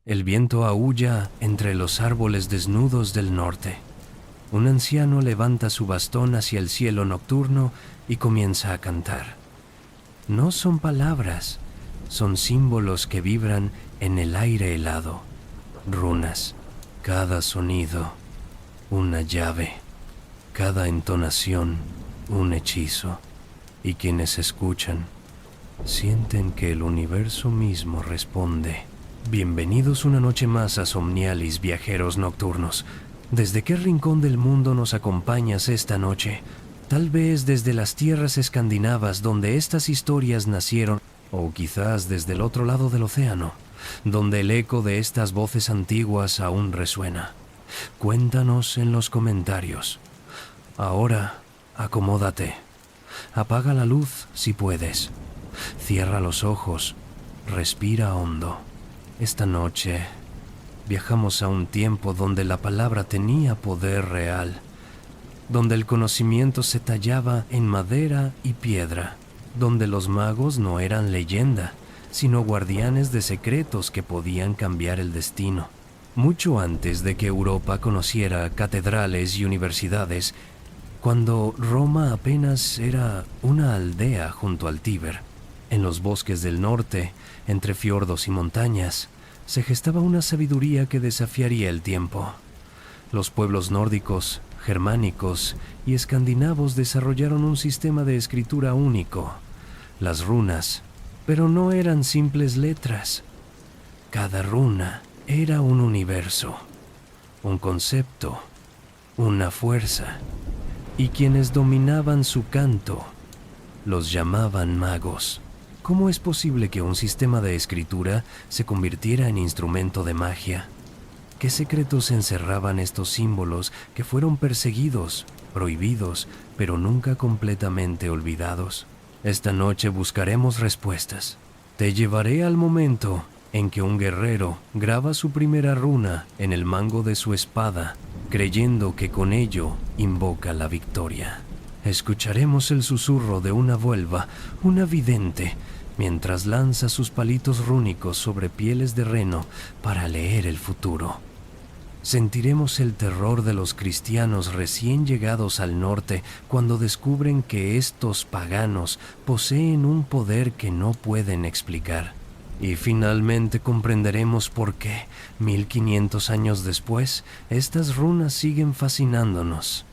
El viento aúlla entre los árboles desnudos del norte. Un anciano levanta su bastón hacia el cielo nocturno y comienza a cantar. No son palabras, son símbolos que vibran en el aire helado. Runas, cada sonido, una llave, cada entonación, un hechizo. Y quienes escuchan, sienten que el universo mismo responde. Bienvenidos una noche más a Somnialis, viajeros nocturnos. ¿Desde qué rincón del mundo nos acompañas esta noche? Tal vez desde las tierras escandinavas donde estas historias nacieron, o quizás desde el otro lado del océano, donde el eco de estas voces antiguas aún resuena. Cuéntanos en los comentarios. Ahora, acomódate. Apaga la luz si puedes. Cierra los ojos. Respira hondo. Esta noche viajamos a un tiempo donde la palabra tenía poder real, donde el conocimiento se tallaba en madera y piedra, donde los magos no eran leyenda, sino guardianes de secretos que podían cambiar el destino. Mucho antes de que Europa conociera catedrales y universidades, cuando Roma apenas era una aldea junto al Tíber, en los bosques del norte, entre fiordos y montañas, se gestaba una sabiduría que desafiaría el tiempo. Los pueblos nórdicos, germánicos y escandinavos desarrollaron un sistema de escritura único, las runas, pero no eran simples letras. Cada runa era un universo, un concepto, una fuerza, y quienes dominaban su canto los llamaban magos. ¿Cómo es posible que un sistema de escritura se convirtiera en instrumento de magia? ¿Qué secretos encerraban estos símbolos que fueron perseguidos, prohibidos, pero nunca completamente olvidados? Esta noche buscaremos respuestas. Te llevaré al momento en que un guerrero graba su primera runa en el mango de su espada, creyendo que con ello invoca la victoria. Escucharemos el susurro de una vuelva, una vidente, mientras lanza sus palitos rúnicos sobre pieles de reno para leer el futuro. Sentiremos el terror de los cristianos recién llegados al norte cuando descubren que estos paganos poseen un poder que no pueden explicar. Y finalmente comprenderemos por qué, 1500 años después, estas runas siguen fascinándonos,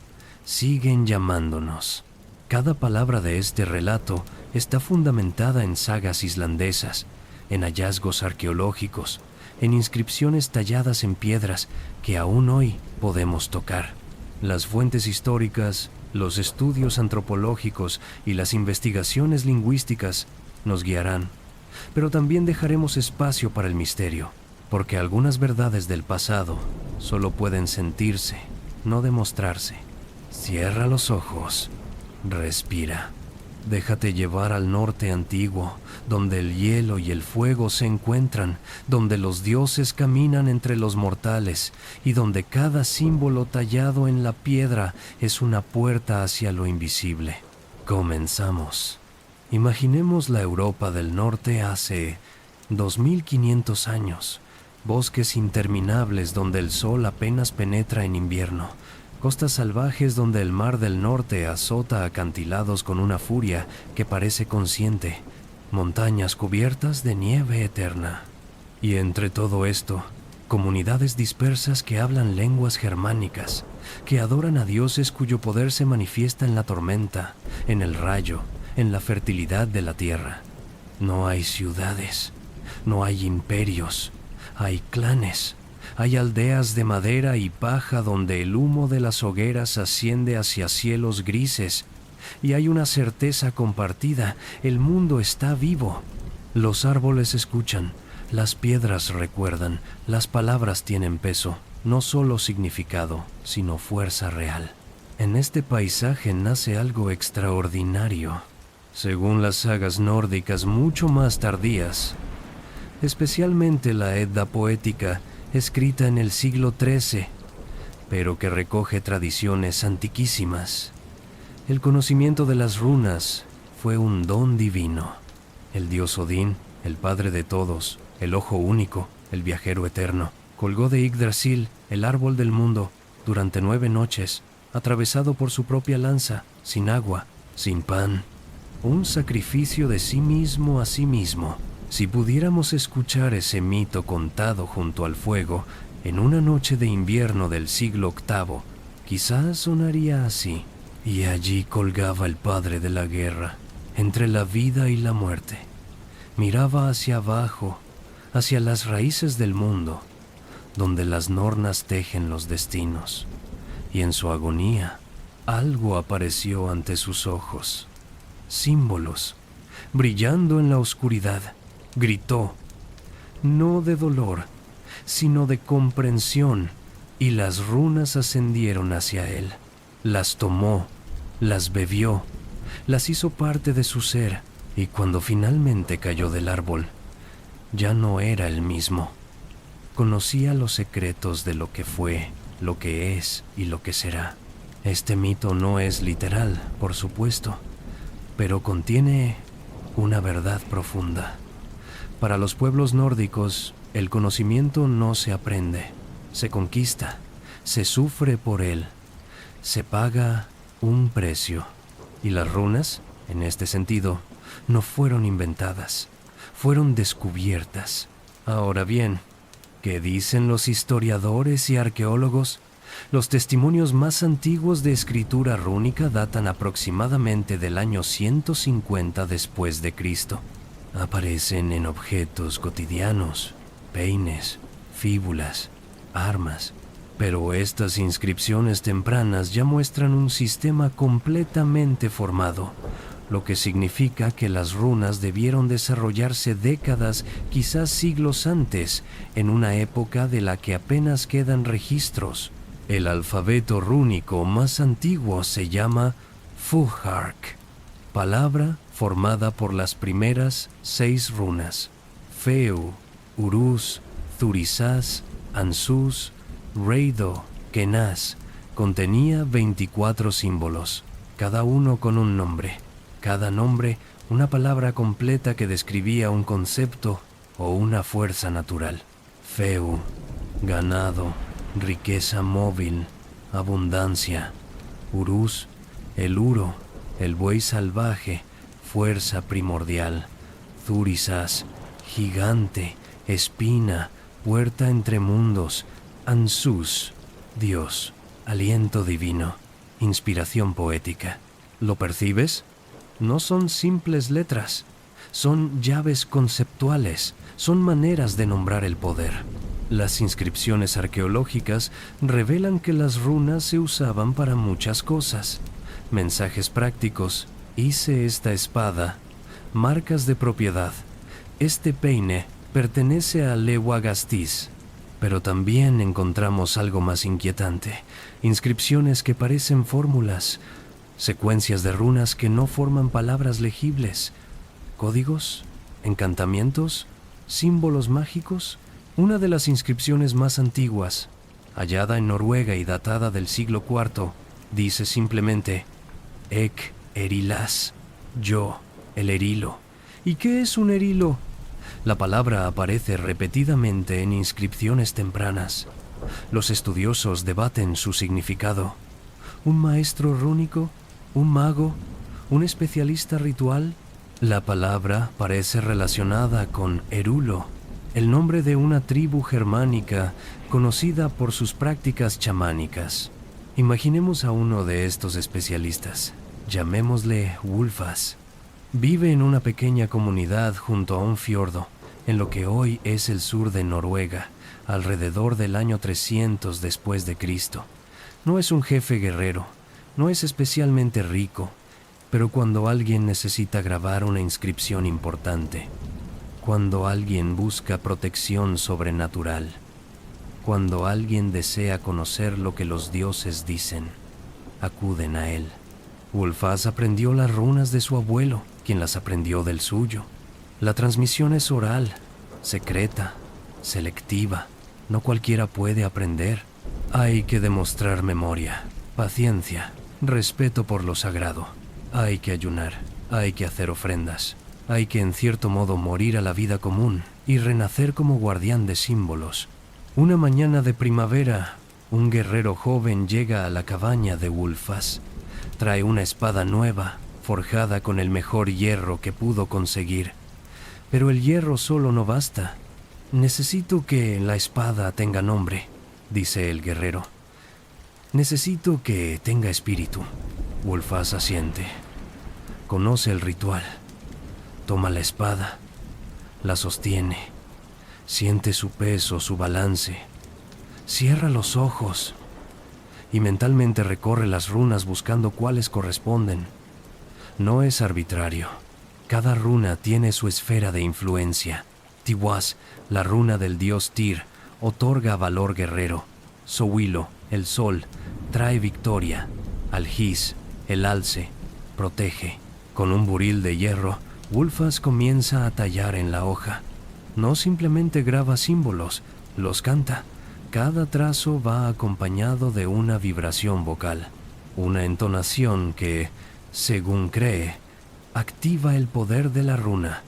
siguen llamándonos. Cada palabra de este relato está fundamentada en sagas islandesas, en hallazgos arqueológicos, en inscripciones talladas en piedras que aún hoy podemos tocar. Las fuentes históricas, los estudios antropológicos y las investigaciones lingüísticas nos guiarán, pero también dejaremos espacio para el misterio, porque algunas verdades del pasado solo pueden sentirse, no demostrarse. Cierra los ojos. Respira. Déjate llevar al norte antiguo, donde el hielo y el fuego se encuentran, donde los dioses caminan entre los mortales y donde cada símbolo tallado en la piedra es una puerta hacia lo invisible. Comenzamos. Imaginemos la Europa del norte hace 2500 años, bosques interminables donde el sol apenas penetra en invierno, costas salvajes donde el mar del norte azota acantilados con una furia que parece consciente, montañas cubiertas de nieve eterna. Y entre todo esto, comunidades dispersas que hablan lenguas germánicas, que adoran a dioses cuyo poder se manifiesta en la tormenta, en el rayo, en la fertilidad de la tierra. No hay ciudades, no hay imperios, hay clanes. Hay aldeas de madera y paja donde el humo de las hogueras asciende hacia cielos grises, y hay una certeza compartida: el mundo está vivo. Los árboles escuchan, las piedras recuerdan, las palabras tienen peso, no solo significado, sino fuerza real. En este paisaje nace algo extraordinario. Según las sagas nórdicas mucho más tardías, especialmente la Edda poética, escrita en el siglo XIII, pero que recoge tradiciones antiquísimas. El conocimiento de las runas fue un don divino. El dios Odín, el padre de todos, el ojo único, el viajero eterno, colgó de Yggdrasil, el árbol del mundo, durante 9 noches, atravesado por su propia lanza, sin agua, sin pan. Un sacrificio de sí mismo a sí mismo. Si pudiéramos escuchar ese mito contado junto al fuego, en una noche de invierno del siglo VIII, quizás sonaría así. Y allí colgaba el padre de la guerra, entre la vida y la muerte. Miraba hacia abajo, hacia las raíces del mundo, donde las nornas tejen los destinos. Y en su agonía, algo apareció ante sus ojos. Símbolos, brillando en la oscuridad. Gritó, no de dolor, sino de comprensión, y las runas ascendieron hacia él. Las tomó, las bebió, las hizo parte de su ser, y cuando finalmente cayó del árbol, ya no era el mismo. Conocía los secretos de lo que fue, lo que es y lo que será. Este mito no es literal, por supuesto, pero contiene una verdad profunda. Para los pueblos nórdicos, el conocimiento no se aprende, se conquista, se sufre por él, se paga un precio. Y las runas, en este sentido, no fueron inventadas, fueron descubiertas. Ahora bien, ¿qué dicen los historiadores y arqueólogos? Los testimonios más antiguos de escritura rúnica datan aproximadamente del año 150 después de Cristo. Aparecen en objetos cotidianos, peines, fíbulas, armas, pero estas inscripciones tempranas ya muestran un sistema completamente formado, lo que significa que las runas debieron desarrollarse décadas, quizás siglos antes, en una época de la que apenas quedan registros. El alfabeto rúnico más antiguo se llama Futhark, palabra formada por las primeras 6 runas: Feu, Uruz, Thurisaz, Ansus, Reido, Kenaz. Contenía 24 símbolos, cada uno con un nombre. Cada nombre, una palabra completa que describía un concepto o una fuerza natural. Feu, ganado, riqueza móvil, abundancia. Uruz, el uro, el buey salvaje, fuerza primordial. Thurisaz, gigante, espina, puerta entre mundos. Ansus, Dios, aliento divino, inspiración poética. ¿Lo percibes? No son simples letras, son llaves conceptuales, son maneras de nombrar el poder. Las inscripciones arqueológicas revelan que las runas se usaban para muchas cosas. Mensajes prácticos: hice esta espada. Marcas de propiedad: este peine pertenece a Lewagastis. Pero también encontramos algo más inquietante: inscripciones que parecen fórmulas, secuencias de runas que no forman palabras legibles, códigos, encantamientos, símbolos mágicos. Una de las inscripciones más antiguas, hallada en Noruega y datada del siglo IV, dice simplemente: Ek Erilas, yo, el erilo. ¿Y qué es un erilo? La palabra aparece repetidamente en inscripciones tempranas. Los estudiosos debaten su significado. ¿Un maestro rúnico? ¿Un mago? ¿Un especialista ritual? La palabra parece relacionada con Erulo, el nombre de una tribu germánica conocida por sus prácticas chamánicas. Imaginemos a uno de estos especialistas, llamémosle Wulfas. Vive en una pequeña comunidad junto a un fiordo, en lo que hoy es el sur de Noruega, alrededor del año 300 después de Cristo. No es un jefe guerrero, no es especialmente rico, pero cuando alguien necesita grabar una inscripción importante, cuando alguien busca protección sobrenatural, cuando alguien desea conocer lo que los dioses dicen, acuden a él. Wulfas aprendió las runas de su abuelo, quien las aprendió del suyo. La transmisión es oral, secreta, selectiva. No cualquiera puede aprender. Hay que demostrar memoria, paciencia, respeto por lo sagrado. Hay que ayunar, hay que hacer ofrendas. Hay que, en cierto modo, morir a la vida común y renacer como guardián de símbolos. Una mañana de primavera, un guerrero joven llega a la cabaña de Wulfas. Trae una espada nueva, forjada con el mejor hierro que pudo conseguir. Pero el hierro solo no basta. Necesito que la espada tenga nombre, dice el guerrero. Necesito que tenga espíritu. Wulfas asiente. Conoce el ritual. Toma la espada. La sostiene. Siente su peso, su balance. Cierra los ojos y mentalmente recorre las runas buscando cuáles corresponden. No es arbitrario. Cada runa tiene su esfera de influencia. Tiwaz, la runa del dios Tyr, otorga valor guerrero. Sowilo, el sol, trae victoria. Algiz, el alce, protege. Con un buril de hierro, Wulfas comienza a tallar en la hoja. No simplemente graba símbolos, los canta. Cada trazo va acompañado de una vibración vocal, una entonación que, según cree, activa el poder de la runa.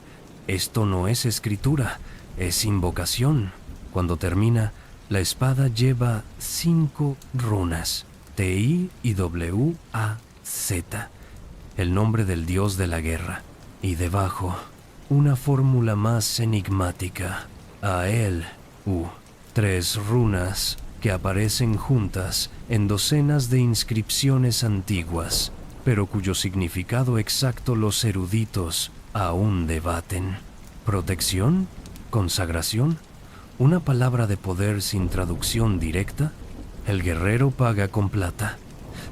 Esto no es escritura, es invocación. Cuando termina, la espada lleva 5 runas, T-I y W-A-Z, el nombre del dios de la guerra. Y debajo, una fórmula más enigmática, A-L-U. 3 runas que aparecen juntas en docenas de inscripciones antiguas, pero cuyo significado exacto los eruditos aún debaten. ¿Protección? ¿Consagración? ¿Una palabra de poder sin traducción directa? El guerrero paga con plata,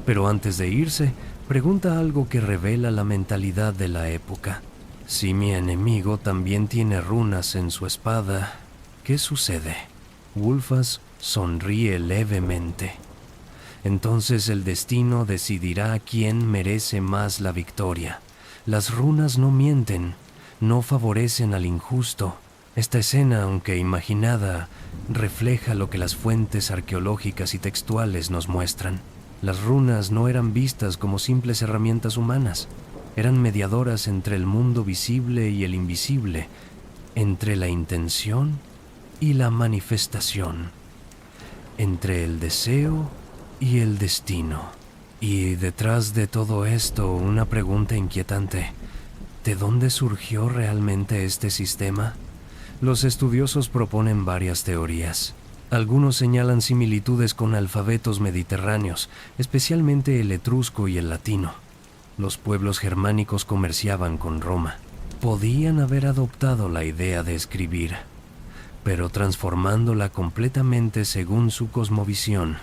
pero antes de irse, pregunta algo que revela la mentalidad de la época. Si mi enemigo también tiene runas en su espada, ¿qué sucede? Wulfas sonríe levemente. Entonces el destino decidirá quién merece más la victoria. Las runas no mienten, no favorecen al injusto. Esta escena, aunque imaginada, refleja lo que las fuentes arqueológicas y textuales nos muestran. Las runas no eran vistas como simples herramientas humanas. Eran mediadoras entre el mundo visible y el invisible, entre la intención y la manifestación, entre el deseo y el destino. Y detrás de todo esto, una pregunta inquietante. ¿De dónde surgió realmente este sistema? Los estudiosos proponen varias teorías. Algunos señalan similitudes con alfabetos mediterráneos, especialmente el etrusco y el latino. Los pueblos germánicos comerciaban con Roma. Podían haber adoptado la idea de escribir, pero transformándola completamente según su cosmovisión.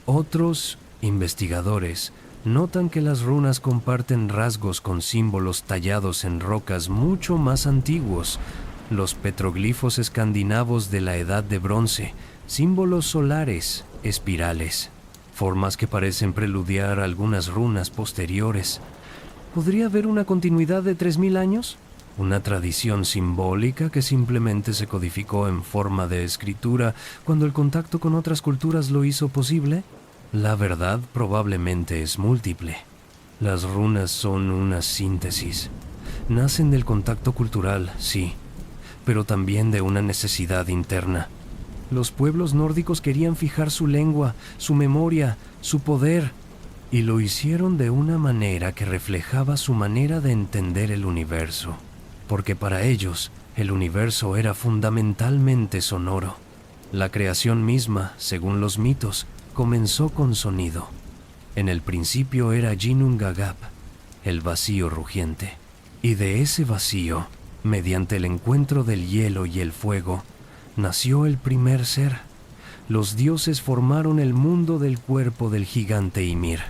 Otros investigadores notan que las runas comparten rasgos con símbolos tallados en rocas mucho más antiguos, los petroglifos escandinavos de la Edad de Bronce, símbolos solares, espirales, formas que parecen preludiar algunas runas posteriores. ¿Podría haber una continuidad de 3000 años? ¿Una tradición simbólica que simplemente se codificó en forma de escritura cuando el contacto con otras culturas lo hizo posible? La verdad probablemente es múltiple. Las runas son una síntesis. Nacen del contacto cultural, sí, pero también de una necesidad interna. Los pueblos nórdicos querían fijar su lengua, su memoria, su poder, y lo hicieron de una manera que reflejaba su manera de entender el universo, porque para ellos el universo era fundamentalmente sonoro. La creación misma, según los mitos, comenzó con sonido. En el principio era Ginnungagap, el vacío rugiente, y de ese vacío, mediante el encuentro del hielo y el fuego, nació el primer ser. Los dioses formaron el mundo del cuerpo del gigante Ymir,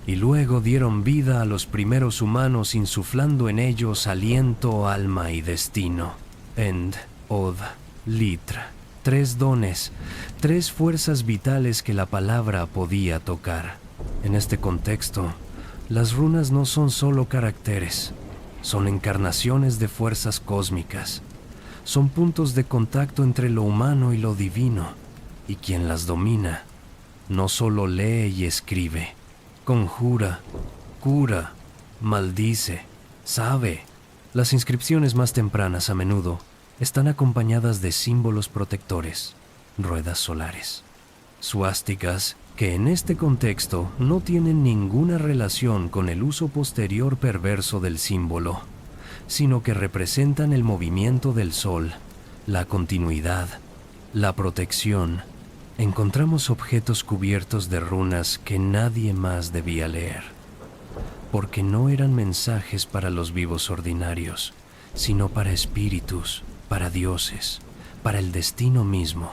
y luego dieron vida a los primeros humanos insuflando en ellos aliento, alma y destino. End, Od, Litr. 3 dones, 3 fuerzas vitales que la palabra podía tocar. En este contexto, las runas no son solo caracteres, son encarnaciones de fuerzas cósmicas. Son puntos de contacto entre lo humano y lo divino, y quien las domina no solo lee y escribe, conjura, cura, maldice, sabe. Las inscripciones más tempranas a menudo están acompañadas de símbolos protectores, ruedas solares, suásticas que en este contexto no tienen ninguna relación con el uso posterior perverso del símbolo, sino que representan el movimiento del sol, la continuidad, la protección. Encontramos objetos cubiertos de runas que nadie más debía leer, porque no eran mensajes para los vivos ordinarios, sino para espíritus, para dioses, para el destino mismo.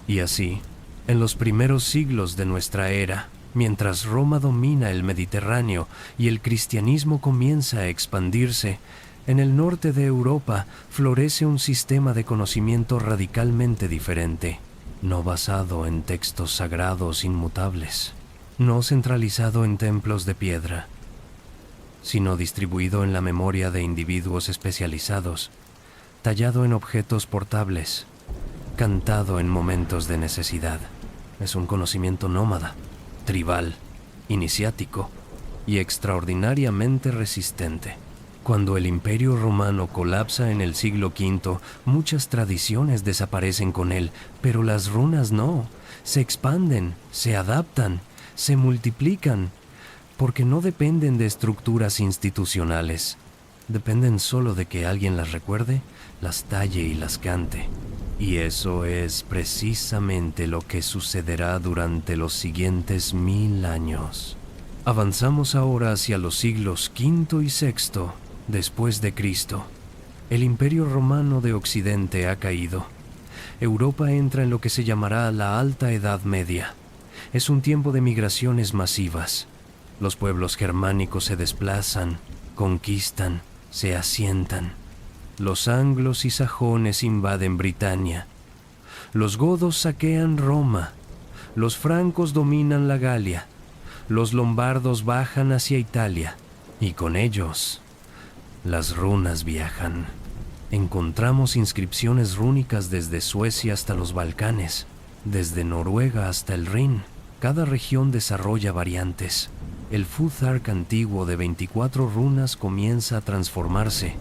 Y así, en los primeros siglos de nuestra era, mientras Roma domina el Mediterráneo y el cristianismo comienza a expandirse, en el norte de Europa florece un sistema de conocimiento radicalmente diferente, no basado en textos sagrados inmutables, no centralizado en templos de piedra, sino distribuido en la memoria de individuos especializados, tallado en objetos portables, cantado en momentos de necesidad. Es un conocimiento nómada, tribal, iniciático y extraordinariamente resistente. Cuando el Imperio Romano colapsa en el siglo V, muchas tradiciones desaparecen con él, pero las runas no. Se expanden, se adaptan, se multiplican, porque no dependen de estructuras institucionales. Dependen solo de que alguien las recuerde, las talle y las cante. Y eso es precisamente lo que sucederá durante los siguientes 1000 años. Avanzamos ahora hacia los siglos V y VI después de Cristo. El Imperio Romano de Occidente ha caído. Europa entra en lo que se llamará la Alta Edad Media. Es un tiempo de migraciones masivas. Los pueblos germánicos se desplazan, conquistan, se asientan. Los anglos y sajones invaden Britania. Los godos saquean Roma. Los francos dominan la Galia. Los lombardos bajan hacia Italia. Y con ellos, las runas viajan. Encontramos inscripciones rúnicas desde Suecia hasta los Balcanes, desde Noruega hasta el Rin. Cada región desarrolla variantes. El Futhark antiguo de 24 runas comienza a transformarse.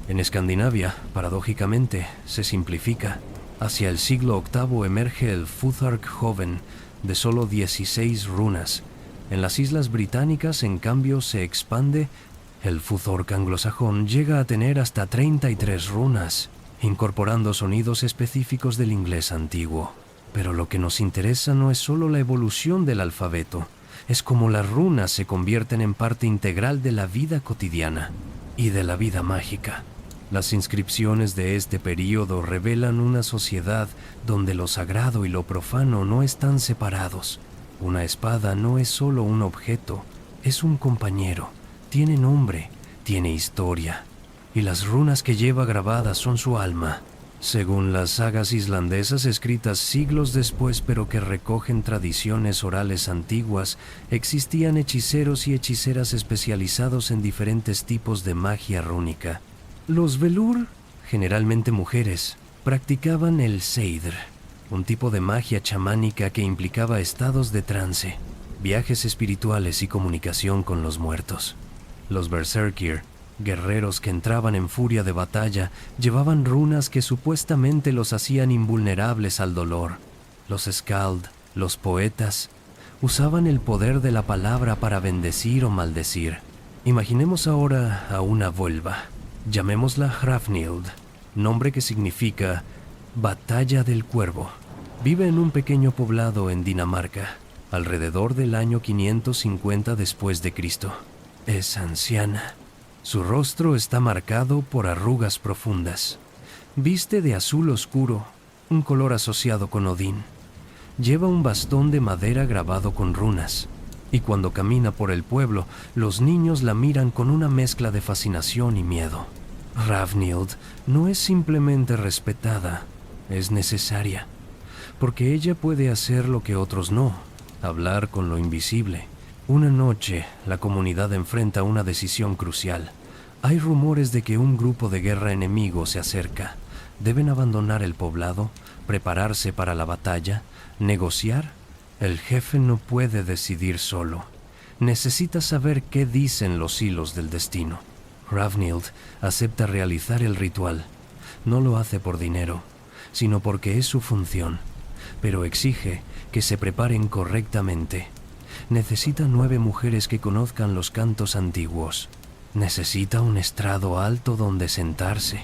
En Escandinavia, paradójicamente, se simplifica. Hacia el siglo VIII emerge el Futhark joven, de solo 16 runas. En las islas británicas, en cambio, se expande. El Futhark anglosajón llega a tener hasta 33 runas, incorporando sonidos específicos del inglés antiguo. Pero lo que nos interesa no es solo la evolución del alfabeto, es cómo las runas se convierten en parte integral de la vida cotidiana y de la vida mágica. Las inscripciones de este período revelan una sociedad donde lo sagrado y lo profano no están separados. Una espada no es solo un objeto, es un compañero. Tiene nombre, tiene historia, y las runas que lleva grabadas son su alma. Según las sagas islandesas escritas siglos después pero que recogen tradiciones orales antiguas, existían hechiceros y hechiceras especializados en diferentes tipos de magia rúnica. Los Velur, generalmente mujeres, practicaban el Seidr, un tipo de magia chamánica que implicaba estados de trance, viajes espirituales y comunicación con los muertos. Los Berserkir, guerreros que entraban en furia de batalla, llevaban runas que supuestamente los hacían invulnerables al dolor. Los Skald, los poetas, usaban el poder de la palabra para bendecir o maldecir. Imaginemos ahora a una Volva. Llamémosla Hrafnild, nombre que significa Batalla del Cuervo. Vive en un pequeño poblado en Dinamarca, alrededor del año 550 después de Cristo. Es anciana. Su rostro está marcado por arrugas profundas. Viste de azul oscuro, un color asociado con Odín. Lleva un bastón de madera grabado con runas, y cuando camina por el pueblo, los niños la miran con una mezcla de fascinación y miedo. Hrafnild no es simplemente respetada, es necesaria, porque ella puede hacer lo que otros no, hablar con lo invisible. Una noche, la comunidad enfrenta una decisión crucial. Hay rumores de que un grupo de guerra enemigo se acerca. ¿Deben abandonar el poblado, prepararse para la batalla, negociar? El jefe no puede decidir solo. Necesita saber qué dicen los hilos del destino. Hrafnild acepta realizar el ritual, No lo hace por dinero, sino porque es su función, pero exige que se preparen correctamente. Necesita 9 mujeres que conozcan los cantos antiguos. Necesita un estrado alto donde sentarse.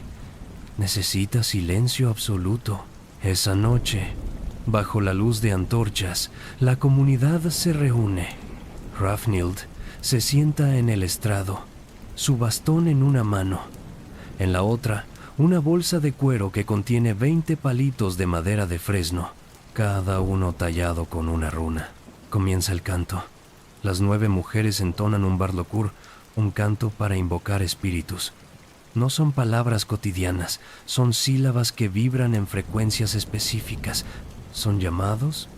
Necesita silencio absoluto. Esa noche, bajo la luz de antorchas, la comunidad se reúne. Hrafnild se sienta en el estrado, su bastón en una mano. En la otra, una bolsa de cuero que contiene 20 palitos de madera de fresno, cada uno tallado con una runa. Comienza el canto. Las 9 mujeres entonan un barlocur, un canto para invocar espíritus. No son palabras cotidianas, son sílabas que vibran en frecuencias específicas. Son llamados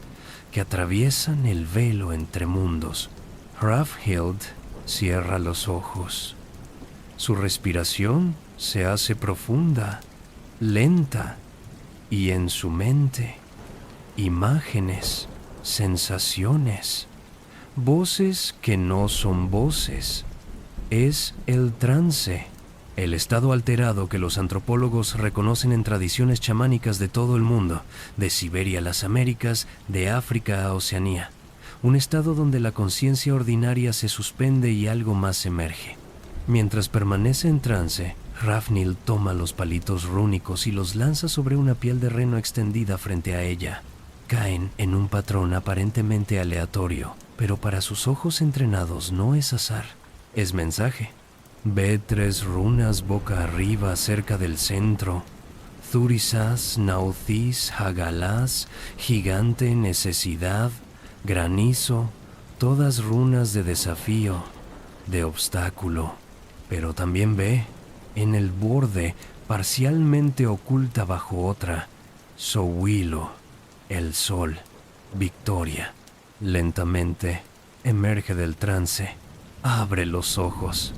que atraviesan el velo entre mundos. Hrafnild cierra los ojos. Su respiración se hace profunda, lenta, y en su mente, imágenes, sensaciones, voces que no son voces. Es el trance, el estado alterado que los antropólogos reconocen en tradiciones chamánicas de todo el mundo, de Siberia a las Américas, de África a Oceanía. Un estado donde la conciencia ordinaria se suspende y algo más emerge. Mientras permanece en trance, Hrafnild toma los palitos rúnicos y los lanza sobre una piel de reno extendida frente a ella. Caen en un patrón aparentemente aleatorio, pero para sus ojos entrenados no es azar, es mensaje. Ve 3 runas boca arriba cerca del centro. Thurisaz, Nauthis, Hagalaz, gigante, necesidad, granizo, todas runas de desafío, de obstáculo. Pero también ve, en el borde, parcialmente oculta bajo otra, Sowilo, el sol, victoria. Lentamente, emerge del trance, abre los ojos.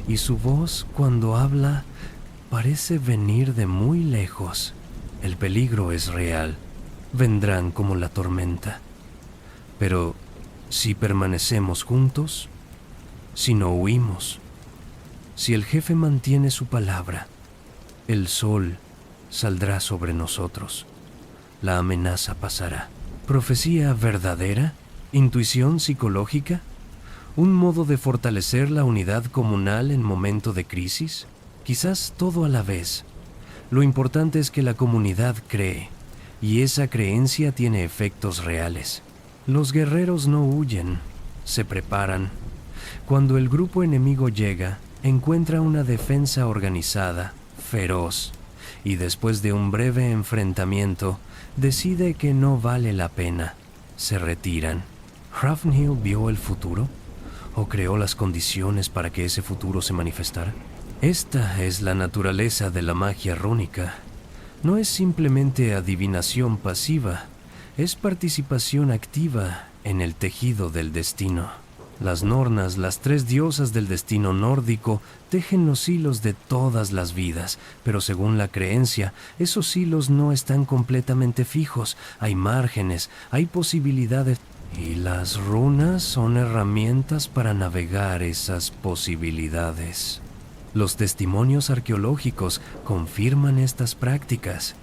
Y su voz, cuando habla, parece venir de muy lejos. El peligro es real, vendrán como la tormenta. Pero si permanecemos juntos, si no huimos, si el jefe mantiene su palabra, el sol saldrá sobre nosotros. La amenaza pasará. ¿Profecía verdadera? ¿Intuición psicológica? ¿Un modo de fortalecer la unidad comunal en momento de crisis? Quizás todo a la vez. Lo importante es que la comunidad cree, y esa creencia tiene efectos reales. Los guerreros no huyen, se preparan. Cuando el grupo enemigo llega, encuentra una defensa organizada, feroz, y después de un breve enfrentamiento, decide que no vale la pena. Se retiran. ¿Hrafnild vio el futuro? ¿O creó las condiciones para que ese futuro se manifestara? Esta es la naturaleza de la magia rúnica. No es simplemente adivinación pasiva, es participación activa en el tejido del destino. Las Nornas, las 3 diosas del destino nórdico, tejen los hilos de todas las vidas, pero según la creencia, esos hilos no están completamente fijos, hay márgenes, hay posibilidades. Y las runas son herramientas para navegar esas posibilidades. Los testimonios arqueológicos confirman estas prácticas.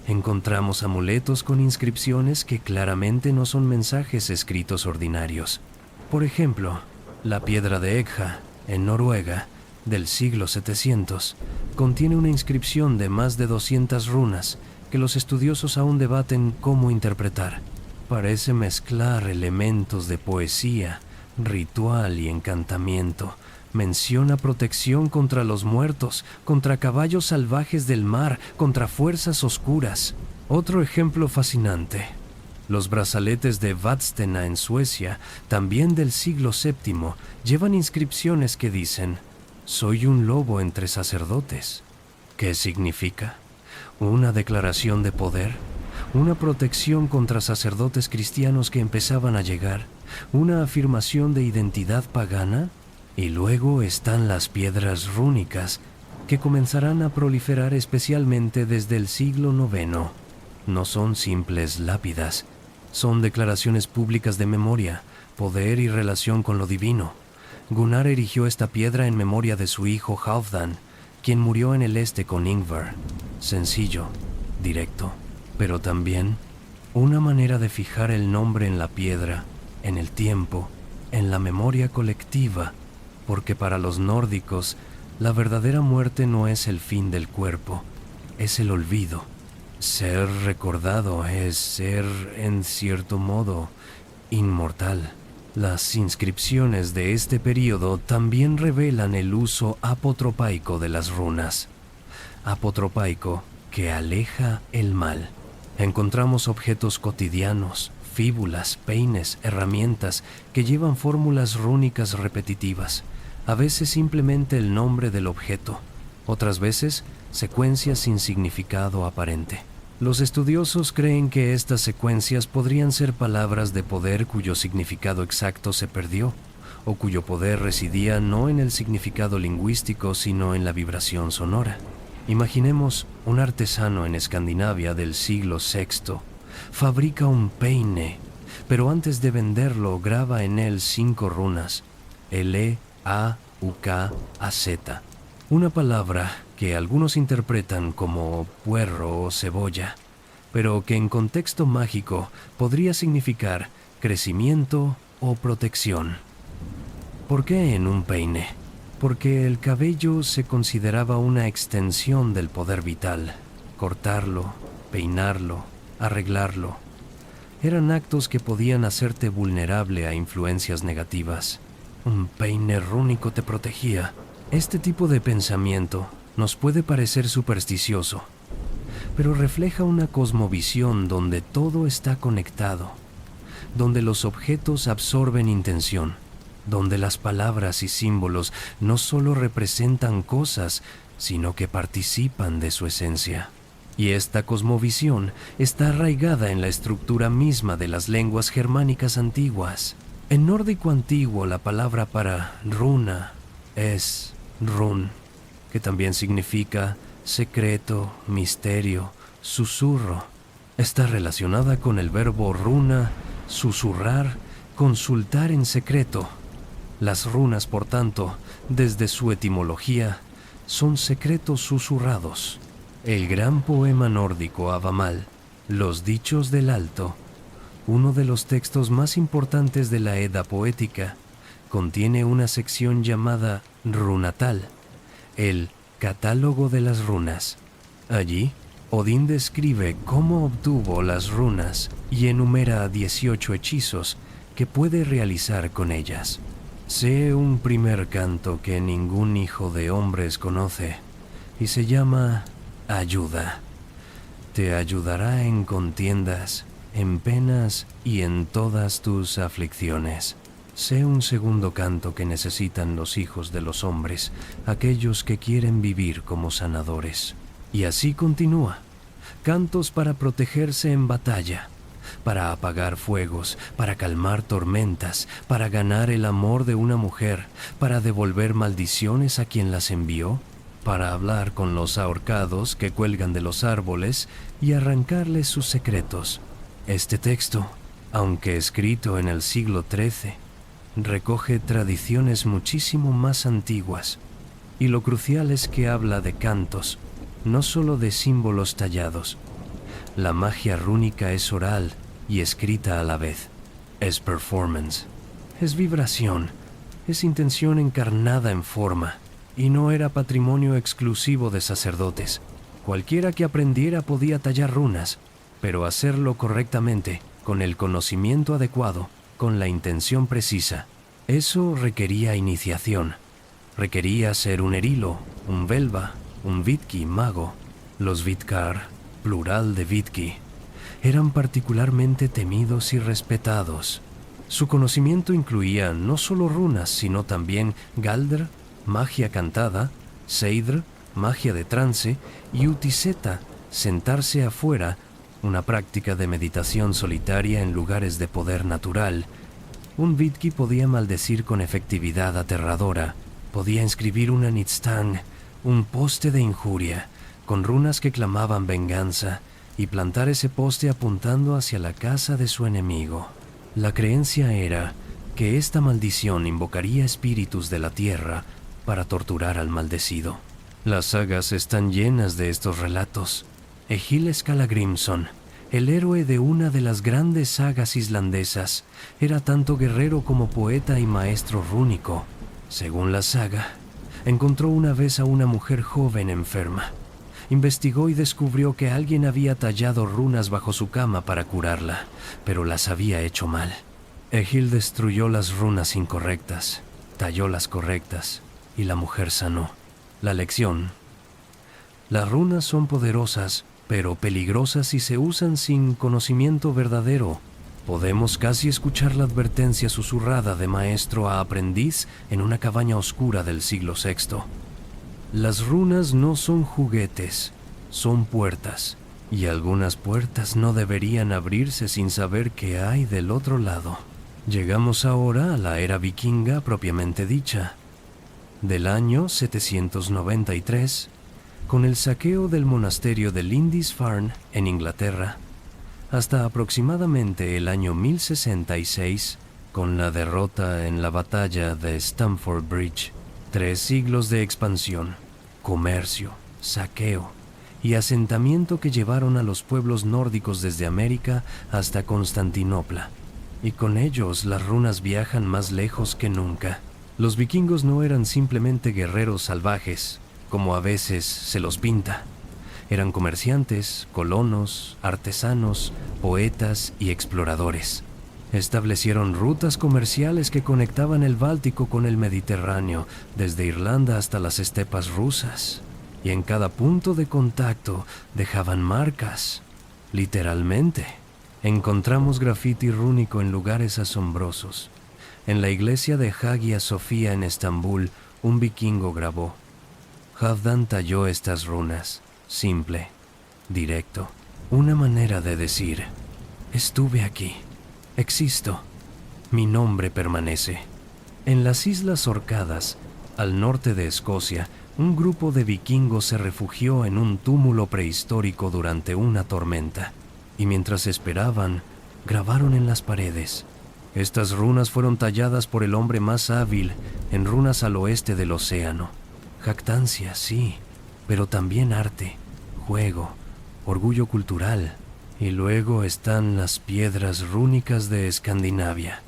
Encontramos amuletos con inscripciones que claramente no son mensajes escritos ordinarios. Por ejemplo, la piedra de Egja, en Noruega, del siglo 700, contiene una inscripción de más de 200 runas que los estudiosos aún debaten cómo interpretar. Parece mezclar elementos de poesía, ritual y encantamiento. Menciona protección contra los muertos, contra caballos salvajes del mar, contra fuerzas oscuras. Otro ejemplo fascinante. Los brazaletes de Vadstena en Suecia, también del siglo VII, llevan inscripciones que dicen: «Soy un lobo entre sacerdotes». ¿Qué significa? ¿Una declaración de poder? ¿Una protección contra sacerdotes cristianos que empezaban a llegar? ¿Una afirmación de identidad pagana? Y luego están las piedras rúnicas, que comenzarán a proliferar especialmente desde el siglo IX. No son simples lápidas, son declaraciones públicas de memoria, poder y relación con lo divino. Gunnar erigió esta piedra en memoria de su hijo Halfdan, quien murió en el este con Ingvar. Sencillo, directo, pero también una manera de fijar el nombre en la piedra, en el tiempo, en la memoria colectiva, porque para los nórdicos, la verdadera muerte no es el fin del cuerpo, es el olvido. Ser recordado es ser, en cierto modo, inmortal. Las inscripciones de este período también revelan el uso apotropaico de las runas. Apotropaico, que aleja el mal. Encontramos objetos cotidianos, fíbulas, peines, herramientas que llevan fórmulas rúnicas repetitivas. A veces simplemente el nombre del objeto, otras veces secuencias sin significado aparente. Los estudiosos creen que estas secuencias podrían ser palabras de poder cuyo significado exacto se perdió, o cuyo poder residía no en el significado lingüístico, sino en la vibración sonora. Imaginemos un artesano en Escandinavia del siglo VI. Fabrica un peine, pero antes de venderlo graba en él 5 runas: L, A, U, K, A, Z. Una palabra que algunos interpretan como puerro o cebolla, pero que en contexto mágico podría significar crecimiento o protección. ¿Por qué en un peine? Porque el cabello se consideraba una extensión del poder vital. Cortarlo, peinarlo, arreglarlo. Eran actos que podían hacerte vulnerable a influencias negativas. Un peine rúnico te protegía. Este tipo de pensamiento nos puede parecer supersticioso, pero refleja una cosmovisión donde todo está conectado, donde los objetos absorben intención, donde las palabras y símbolos no solo representan cosas, sino que participan de su esencia. Y esta cosmovisión está arraigada en la estructura misma de las lenguas germánicas antiguas. En nórdico antiguo, la palabra para runa es run, que también significa secreto, misterio, susurro. Está relacionada con el verbo runa, susurrar, consultar en secreto. Las runas, por tanto, desde su etimología, son secretos susurrados. El gran poema nórdico Havamal, Los dichos del Alto, uno de los textos más importantes de la Edda poética, contiene una sección llamada Runatal, el catálogo de las runas. Allí, Odín describe cómo obtuvo las runas y enumera 18 hechizos que puede realizar con ellas. Sé un primer canto que ningún hijo de hombres conoce, y se llama Ayuda. Te ayudará en contiendas, en penas y en todas tus aflicciones. Sé un segundo canto que necesitan los hijos de los hombres, aquellos que quieren vivir como sanadores. Y así continúa. Cantos para protegerse en batalla, para apagar fuegos, para calmar tormentas, para ganar el amor de una mujer, para devolver maldiciones a quien las envió, para hablar con los ahorcados que cuelgan de los árboles y arrancarles sus secretos. Este texto, aunque escrito en el siglo XIII, recoge tradiciones muchísimo más antiguas, y lo crucial es que habla de cantos, no solo de símbolos tallados. La magia rúnica es oral y escrita a la vez. Es performance, es vibración, es intención encarnada en forma, y no era patrimonio exclusivo de sacerdotes. Cualquiera que aprendiera podía tallar runas, pero hacerlo correctamente, con el conocimiento adecuado, con la intención precisa. Eso requería iniciación. Requería ser un erilo, un velva, un vitki mago. Los vitkar, plural de vitki, eran particularmente temidos y respetados. Su conocimiento incluía no solo runas, sino también galdr, magia cantada, seidr, magia de trance, y utiseta, sentarse afuera, una práctica de meditación solitaria en lugares de poder natural. Un vitki podía maldecir con efectividad aterradora, podía inscribir una nitstang, un poste de injuria, con runas que clamaban venganza, y plantar ese poste apuntando hacia la casa de su enemigo. La creencia era que esta maldición invocaría espíritus de la tierra para torturar al maldecido. Las sagas están llenas de estos relatos. Egil Skallagrímson, el héroe de una de las grandes sagas islandesas, era tanto guerrero como poeta y maestro rúnico. Según la saga, encontró una vez a una mujer joven enferma. Investigó y descubrió que alguien había tallado runas bajo su cama para curarla, pero las había hecho mal. Egil destruyó las runas incorrectas, talló las correctas, y la mujer sanó. La lección: las runas son poderosas, pero peligrosas si se usan sin conocimiento verdadero. Podemos casi escuchar la advertencia susurrada de maestro a aprendiz en una cabaña oscura del siglo VI. Las runas no son juguetes, son puertas, y algunas puertas no deberían abrirse sin saber qué hay del otro lado. Llegamos ahora a la era vikinga propiamente dicha. Del año 793, con el saqueo del monasterio de Lindisfarne en Inglaterra, hasta aproximadamente el año 1066, con la derrota en la batalla de Stamford Bridge. 3 siglos de expansión, comercio, saqueo y asentamiento que llevaron a los pueblos nórdicos desde América hasta Constantinopla. Y con ellos las runas viajan más lejos que nunca. Los vikingos no eran simplemente guerreros salvajes, como a veces se los pinta. Eran comerciantes, colonos, artesanos, poetas y exploradores. Establecieron rutas comerciales que conectaban el Báltico con el Mediterráneo, desde Irlanda hasta las estepas rusas. Y en cada punto de contacto dejaban marcas, literalmente. Encontramos grafiti rúnico en lugares asombrosos. En la iglesia de Hagia Sofía en Estambul, un vikingo grabó: Halfdan talló estas runas. Simple, directo. Una manera de decir: estuve aquí, existo, mi nombre permanece. En las Islas Orcadas, al norte de Escocia, un grupo de vikingos se refugió en un túmulo prehistórico durante una tormenta, y mientras esperaban, grabaron en las paredes. Estas runas fueron talladas por el hombre más hábil en runas al oeste del océano. Jactancia, sí, pero también arte, juego, orgullo cultural. Y luego están las piedras rúnicas de Escandinavia.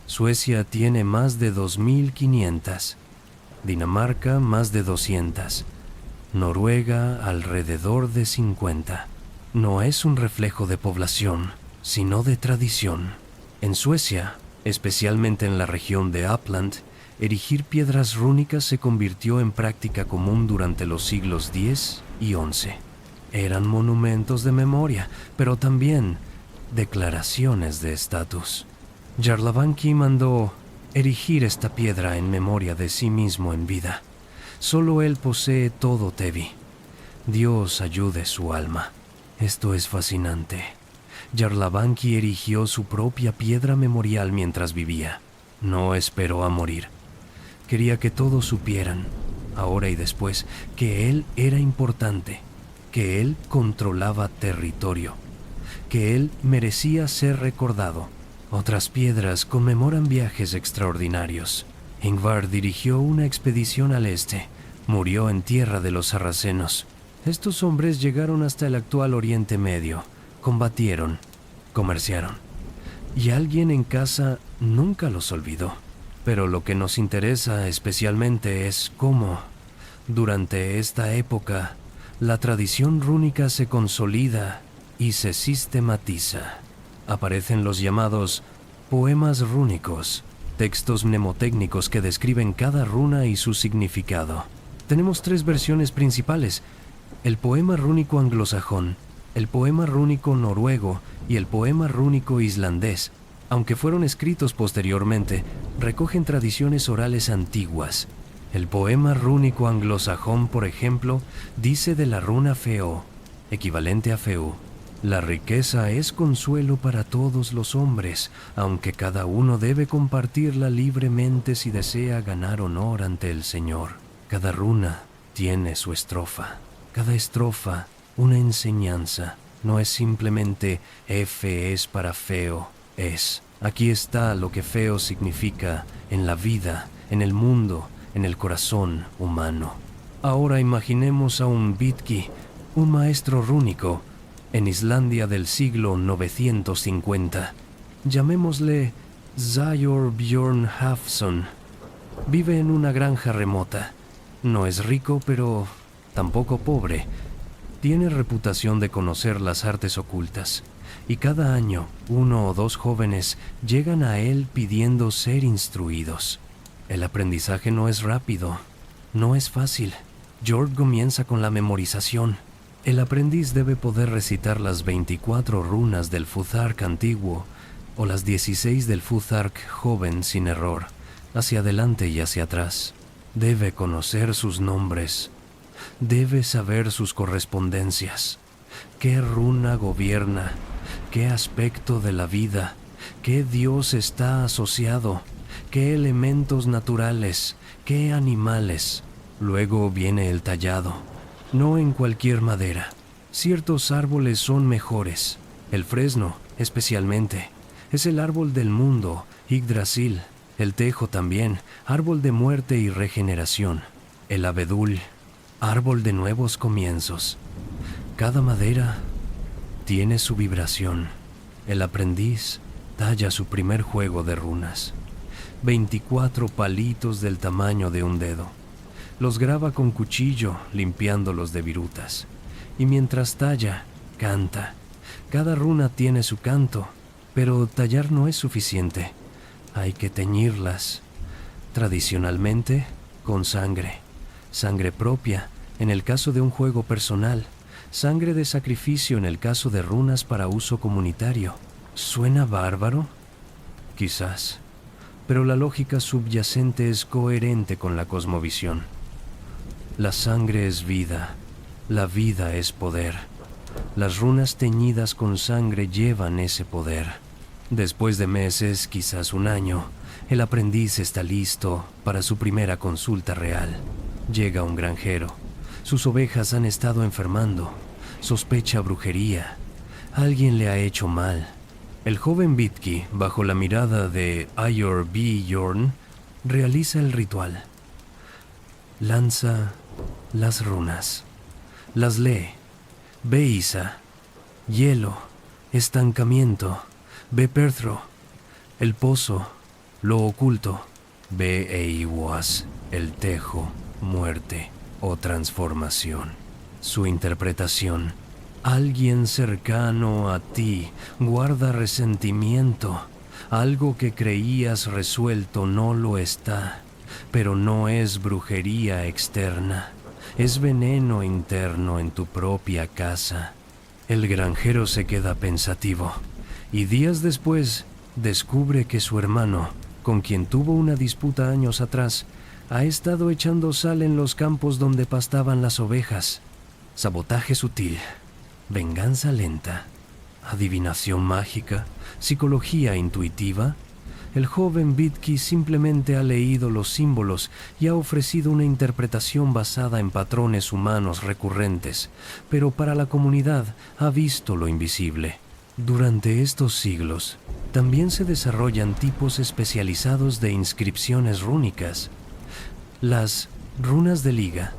Suecia tiene más de 2500, Dinamarca más de 200, Noruega alrededor de 50. No es un reflejo de población, sino de tradición. En Suecia, especialmente en la región de Uppland, erigir piedras rúnicas se convirtió en práctica común durante los siglos X y XI. Eran monumentos de memoria, pero también declaraciones de estatus. Jarlabanki mandó erigir esta piedra en memoria de sí mismo en vida. Solo él posee todo Tevi. Dios ayude su alma. Esto es fascinante. Jarlabanki erigió su propia piedra memorial mientras vivía. No esperó a morir. Quería que todos supieran, ahora y después, que él era importante, que él controlaba territorio, que él merecía ser recordado. Otras piedras conmemoran viajes extraordinarios. Ingvar dirigió una expedición al este. Murió en tierra de los sarracenos. Estos hombres llegaron hasta el actual Oriente Medio. Combatieron, comerciaron. Y alguien en casa nunca los olvidó. Pero lo que nos interesa especialmente es cómo, durante esta época, la tradición rúnica se consolida y se sistematiza. Aparecen los llamados poemas rúnicos, textos mnemotécnicos que describen cada runa y su significado. Tenemos 3 versiones principales: el poema rúnico anglosajón, el poema rúnico noruego y el poema rúnico islandés. Aunque fueron escritos posteriormente, recogen tradiciones orales antiguas. El poema rúnico anglosajón, por ejemplo, dice de la runa Feo, equivalente a Feu: la riqueza es consuelo para todos los hombres, aunque cada uno debe compartirla libremente si desea ganar honor ante el Señor. Cada runa tiene su estrofa. Cada estrofa, una enseñanza. No es simplemente F es para feo, es. Aquí está lo que feo significa en la vida, en el mundo, en el corazón humano. Ahora imaginemos a un Vitki, un maestro rúnico, en Islandia del siglo 950. Llamémosle Zayor Björn Hafsson. Vive en una granja remota. No es rico, pero tampoco pobre. Tiene reputación de conocer las artes ocultas, y cada año 1 o 2 jóvenes llegan a él pidiendo ser instruidos. El aprendizaje no es rápido, no es fácil. Jord comienza con la memorización. El aprendiz debe poder recitar las 24 runas del Futhark antiguo o las 16 del Futhark joven sin error, hacia adelante y hacia atrás. Debe conocer sus nombres. Debe saber sus correspondencias. ¿Qué runa gobierna? ¿Qué aspecto de la vida? ¿Qué dios está asociado? ¿Qué elementos naturales? ¿Qué animales? Luego viene el tallado. No en cualquier madera. Ciertos árboles son mejores. El fresno, especialmente. Es el árbol del mundo, Yggdrasil. El tejo también, árbol de muerte y regeneración. El abedul, árbol de nuevos comienzos. Cada madera tiene su vibración. El aprendiz talla su primer juego de runas. 24 palitos del tamaño de un dedo. Los graba con cuchillo, limpiándolos de virutas. Y mientras talla, canta. Cada runa tiene su canto, pero tallar no es suficiente. Hay que teñirlas. Tradicionalmente, con sangre. Sangre propia, en el caso de un juego personal. Sangre de sacrificio en el caso de runas para uso comunitario. ¿Suena bárbaro? Quizás. Pero la lógica subyacente es coherente con la cosmovisión. La sangre es vida, la vida es poder. Las runas teñidas con sangre llevan ese poder. Después de meses, quizás un año, el aprendiz está listo para su primera consulta real. Llega un granjero. Sus ovejas han estado enfermando. Sospecha brujería. Alguien le ha hecho mal. El joven Vitki, bajo la mirada de Ayor Björn, realiza el ritual. Lanza las runas. Las lee. Ve Isa. Hielo. Estancamiento. Ve Perthro. El pozo. Lo oculto. Ve Eiwas. El tejo. Muerte o transformación. Su interpretación. Alguien cercano a ti guarda resentimiento. Algo que creías resuelto no lo está. Pero no es brujería externa, es veneno interno en tu propia casa. El granjero se queda pensativo y días después descubre que su hermano, con quien tuvo una disputa años atrás, ha estado echando sal en los campos donde pastaban las ovejas. Sabotaje sutil, venganza lenta, adivinación mágica, psicología intuitiva. El joven Vitki simplemente ha leído los símbolos y ha ofrecido una interpretación basada en patrones humanos recurrentes, pero para la comunidad ha visto lo invisible. Durante estos siglos, también se desarrollan tipos especializados de inscripciones rúnicas. Las runas de liga,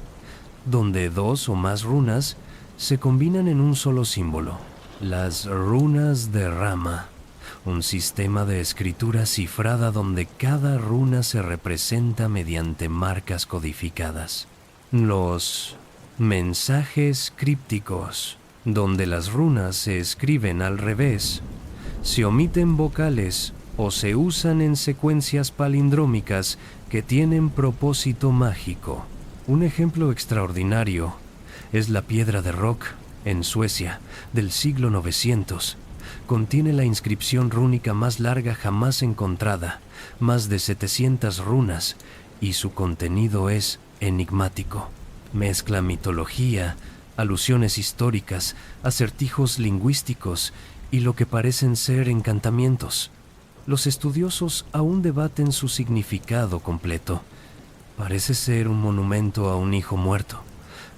donde 2 o más runas se combinan en un solo símbolo. Las runas de rama. Un sistema de escritura cifrada donde cada runa se representa mediante marcas codificadas. Los mensajes crípticos, donde las runas se escriben al revés, se omiten vocales o se usan en secuencias palindrómicas que tienen propósito mágico. Un ejemplo extraordinario es la piedra de Rock, en Suecia, del siglo 900. Contiene la inscripción rúnica más larga jamás encontrada, más de 700 runas, y su contenido es enigmático. Mezcla mitología, alusiones históricas, acertijos lingüísticos y lo que parecen ser encantamientos. Los estudiosos aún debaten su significado completo. Parece ser un monumento a un hijo muerto,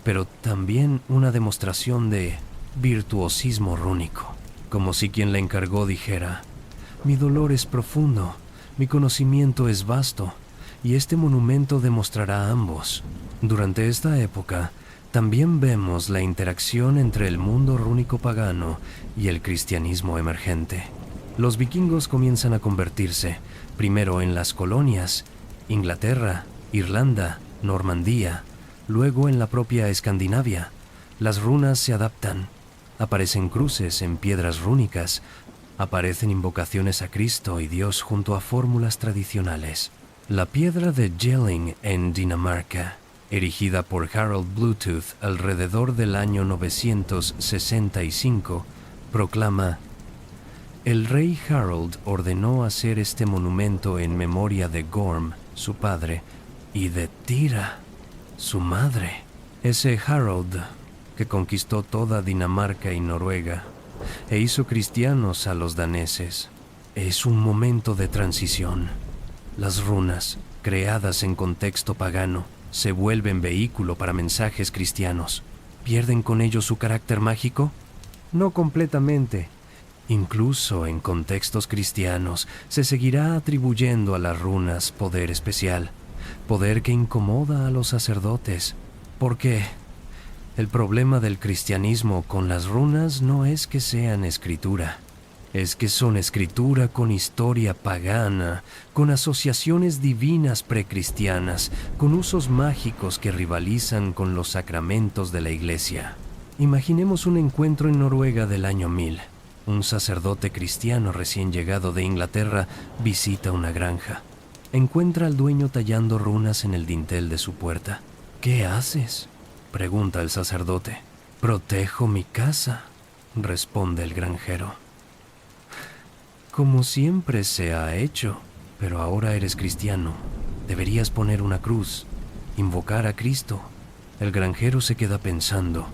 pero también una demostración de virtuosismo rúnico. Como si quien la encargó dijera: mi dolor es profundo, mi conocimiento es vasto, y este monumento demostrará ambos. Durante esta época, también vemos la interacción entre el mundo rúnico pagano y el cristianismo emergente. Los vikingos comienzan a convertirse, primero en las colonias, Inglaterra, Irlanda, Normandía, luego en la propia Escandinavia. Las runas se adaptan, aparecen cruces en piedras rúnicas, aparecen invocaciones a Cristo y Dios junto a fórmulas tradicionales. La piedra de Jelling en Dinamarca, erigida por Harold Bluetooth alrededor del año 965, proclama: el rey Harold ordenó hacer este monumento en memoria de Gorm, su padre, y de Tira, su madre. Ese Harold que conquistó toda Dinamarca y Noruega e hizo cristianos a los daneses. Es un momento de transición. Las runas, creadas en contexto pagano, se vuelven vehículo para mensajes cristianos. ¿Pierden con ello su carácter mágico? No completamente. Incluso en contextos cristianos se seguirá atribuyendo a las runas poder especial, poder que incomoda a los sacerdotes. ¿Por qué? El problema del cristianismo con las runas no es que sean escritura, es que son escritura con historia pagana, con asociaciones divinas precristianas, con usos mágicos que rivalizan con los sacramentos de la Iglesia. Imaginemos un encuentro en Noruega del año 1000. Un sacerdote cristiano recién llegado de Inglaterra visita una granja. Encuentra al dueño tallando runas en el dintel de su puerta. ¿Qué haces?, pregunta el sacerdote. Protejo mi casa, responde el granjero. Como siempre se ha hecho, pero ahora eres cristiano. Deberías poner una cruz, invocar a Cristo. El granjero se queda pensando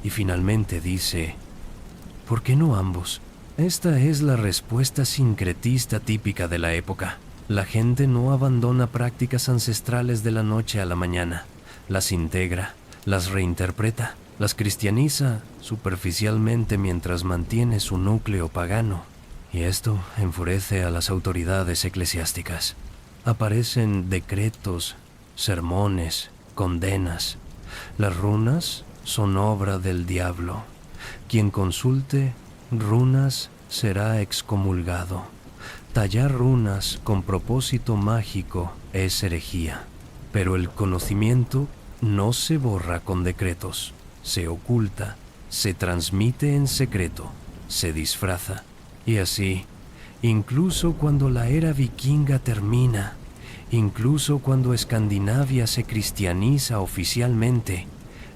y finalmente dice: ¿por qué no ambos? Esta es la respuesta sincretista típica de la época. La gente no abandona prácticas ancestrales de la noche a la mañana. Las integra, las reinterpreta, las cristianiza superficialmente mientras mantiene su núcleo pagano. Y esto enfurece a las autoridades eclesiásticas. Aparecen decretos, sermones, condenas. Las runas son obra del diablo. Quien consulte runas será excomulgado. Tallar runas con propósito mágico es herejía. Pero el conocimiento no se borra con decretos, se oculta, se transmite en secreto, se disfraza. Y así, incluso cuando la era vikinga termina, incluso cuando Escandinavia se cristianiza oficialmente,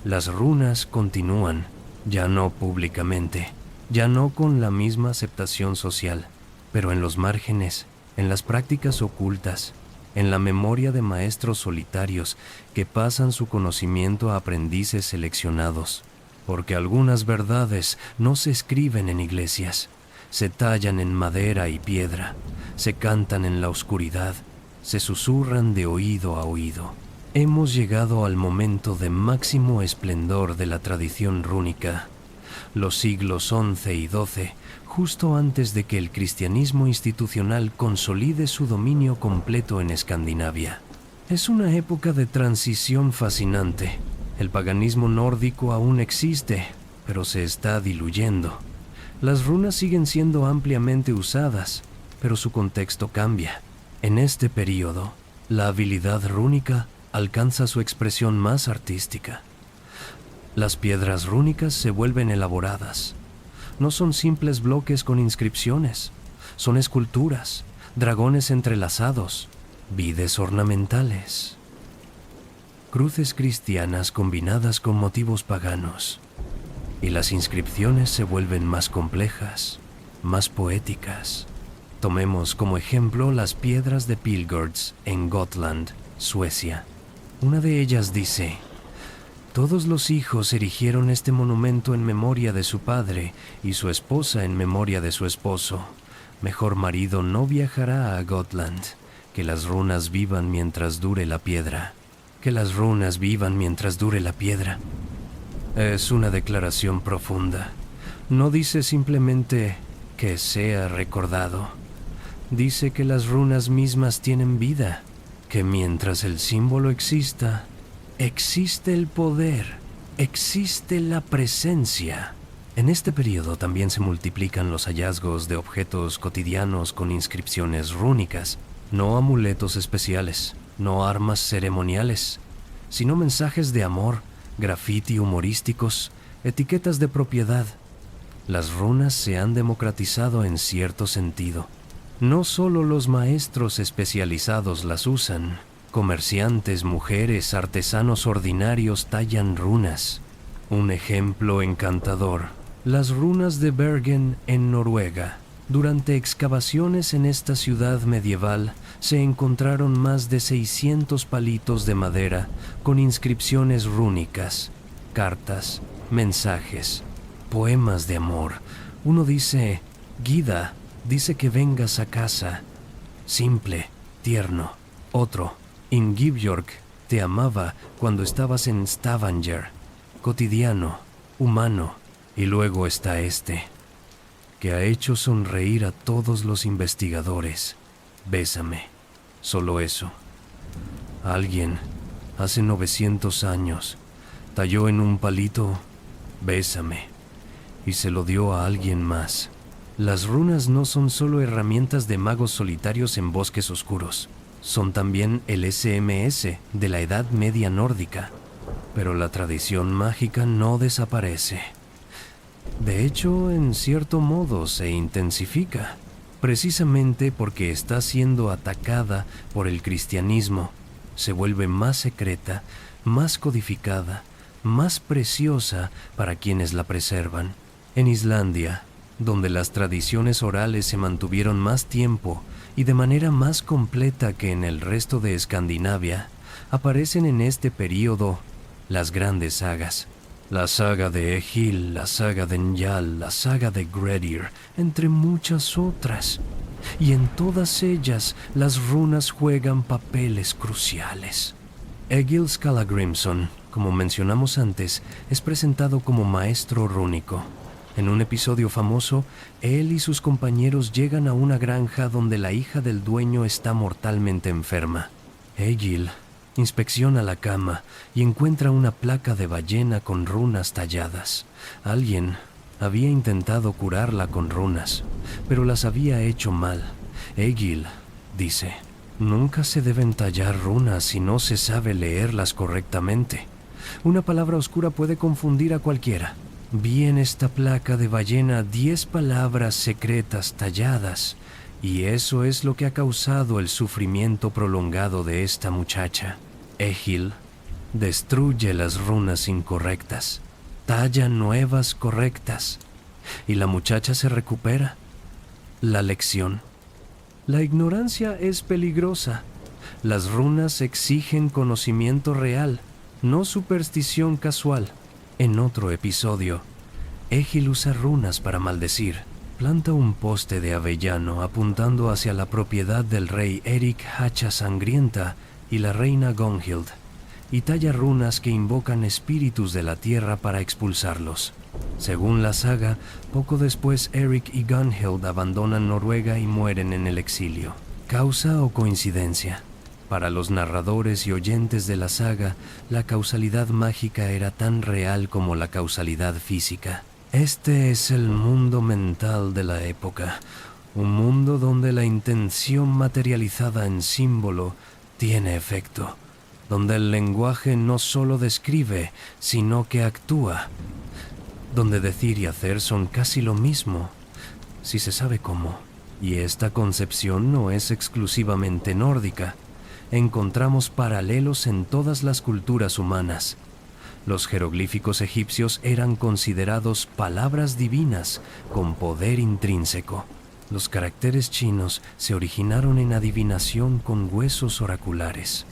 las runas continúan, ya no públicamente, ya no con la misma aceptación social, pero en los márgenes, en las prácticas ocultas, en la memoria de maestros solitarios que pasan su conocimiento a aprendices seleccionados, porque algunas verdades no se escriben en iglesias, se tallan en madera y piedra, se cantan en la oscuridad, se susurran de oído a oído. Hemos llegado al momento de máximo esplendor de la tradición rúnica, los siglos XI y XII, justo antes de que el cristianismo institucional consolide su dominio completo en Escandinavia. Es una época de transición fascinante. El paganismo nórdico aún existe, pero se está diluyendo. Las runas siguen siendo ampliamente usadas, pero su contexto cambia. En este período, la habilidad rúnica alcanza su expresión más artística. Las piedras rúnicas se vuelven elaboradas. No son simples bloques con inscripciones, son esculturas, dragones entrelazados, vides ornamentales, cruces cristianas combinadas con motivos paganos. Y las inscripciones se vuelven más complejas, más poéticas. Tomemos como ejemplo las piedras de Pilgårds en Gotland, Suecia. Una de ellas dice: todos los hijos erigieron este monumento en memoria de su padre y su esposa en memoria de su esposo. Mejor marido no viajará a Gotland. Que las runas vivan mientras dure la piedra. Que las runas vivan mientras dure la piedra. Es una declaración profunda. No dice simplemente que sea recordado. Dice que las runas mismas tienen vida, que mientras el símbolo exista, existe el poder, existe la presencia. En este periodo también se multiplican los hallazgos de objetos cotidianos con inscripciones rúnicas, no amuletos especiales, no armas ceremoniales, sino mensajes de amor, graffiti humorísticos, etiquetas de propiedad. Las runas se han democratizado en cierto sentido. No solo los maestros especializados las usan, comerciantes, mujeres, artesanos ordinarios tallan runas. Un ejemplo encantador: las runas de Bergen en Noruega. Durante excavaciones en esta ciudad medieval se encontraron más de 600 palitos de madera con inscripciones rúnicas, cartas, mensajes, poemas de amor. Uno dice: Gida, dice que vengas a casa. Simple, tierno. Otro: Ingiborg, te amaba cuando estabas en Stavanger. Cotidiano, humano. Y luego está este, que ha hecho sonreír a todos los investigadores. Bésame. Solo eso. Alguien, hace 900 años, talló en un palito: bésame, y se lo dio a alguien más. Las runas no son solo herramientas de magos solitarios en bosques oscuros, son también el SMS de la Edad Media nórdica. Pero la tradición mágica no desaparece. De hecho, en cierto modo se intensifica, precisamente porque está siendo atacada por el cristianismo. Se vuelve más secreta, más codificada, más preciosa para quienes la preservan. En Islandia, donde las tradiciones orales se mantuvieron más tiempo y de manera más completa que en el resto de Escandinavia, aparecen en este período las grandes sagas. La saga de Egil, la saga de Njal, la saga de Grettir, entre muchas otras. Y en todas ellas las runas juegan papeles cruciales. Egil Skallagrimson, como mencionamos antes, es presentado como maestro rúnico. En un episodio famoso, él y sus compañeros llegan a una granja donde la hija del dueño está mortalmente enferma. Egil inspecciona la cama y encuentra una placa de ballena con runas talladas. Alguien había intentado curarla con runas, pero las había hecho mal. Egil dice: nunca se deben tallar runas si no se sabe leerlas correctamente. Una palabra oscura puede confundir a cualquiera. Vi en esta placa de ballena 10 palabras secretas talladas, y eso es lo que ha causado el sufrimiento prolongado de esta muchacha. Egil destruye las runas incorrectas, talla nuevas correctas, y la muchacha se recupera. La lección: la ignorancia es peligrosa. Las runas exigen conocimiento real, no superstición casual. En otro episodio, Egil usa runas para maldecir. Planta un poste de avellano apuntando hacia la propiedad del rey Eric Hacha Sangrienta y la reina Gunhild, y talla runas que invocan espíritus de la tierra para expulsarlos. Según la saga, poco después Eric y Gunhild abandonan Noruega y mueren en el exilio. ¿Causa o coincidencia? Para los narradores y oyentes de la saga, la causalidad mágica era tan real como la causalidad física. Este es el mundo mental de la época, un mundo donde la intención materializada en símbolo tiene efecto, donde el lenguaje no solo describe, sino que actúa, donde decir y hacer son casi lo mismo, si se sabe cómo. Y esta concepción no es exclusivamente nórdica. Encontramos paralelos en todas las culturas humanas. Los jeroglíficos egipcios eran considerados palabras divinas con poder intrínseco. Los caracteres chinos se originaron en adivinación con huesos oraculares.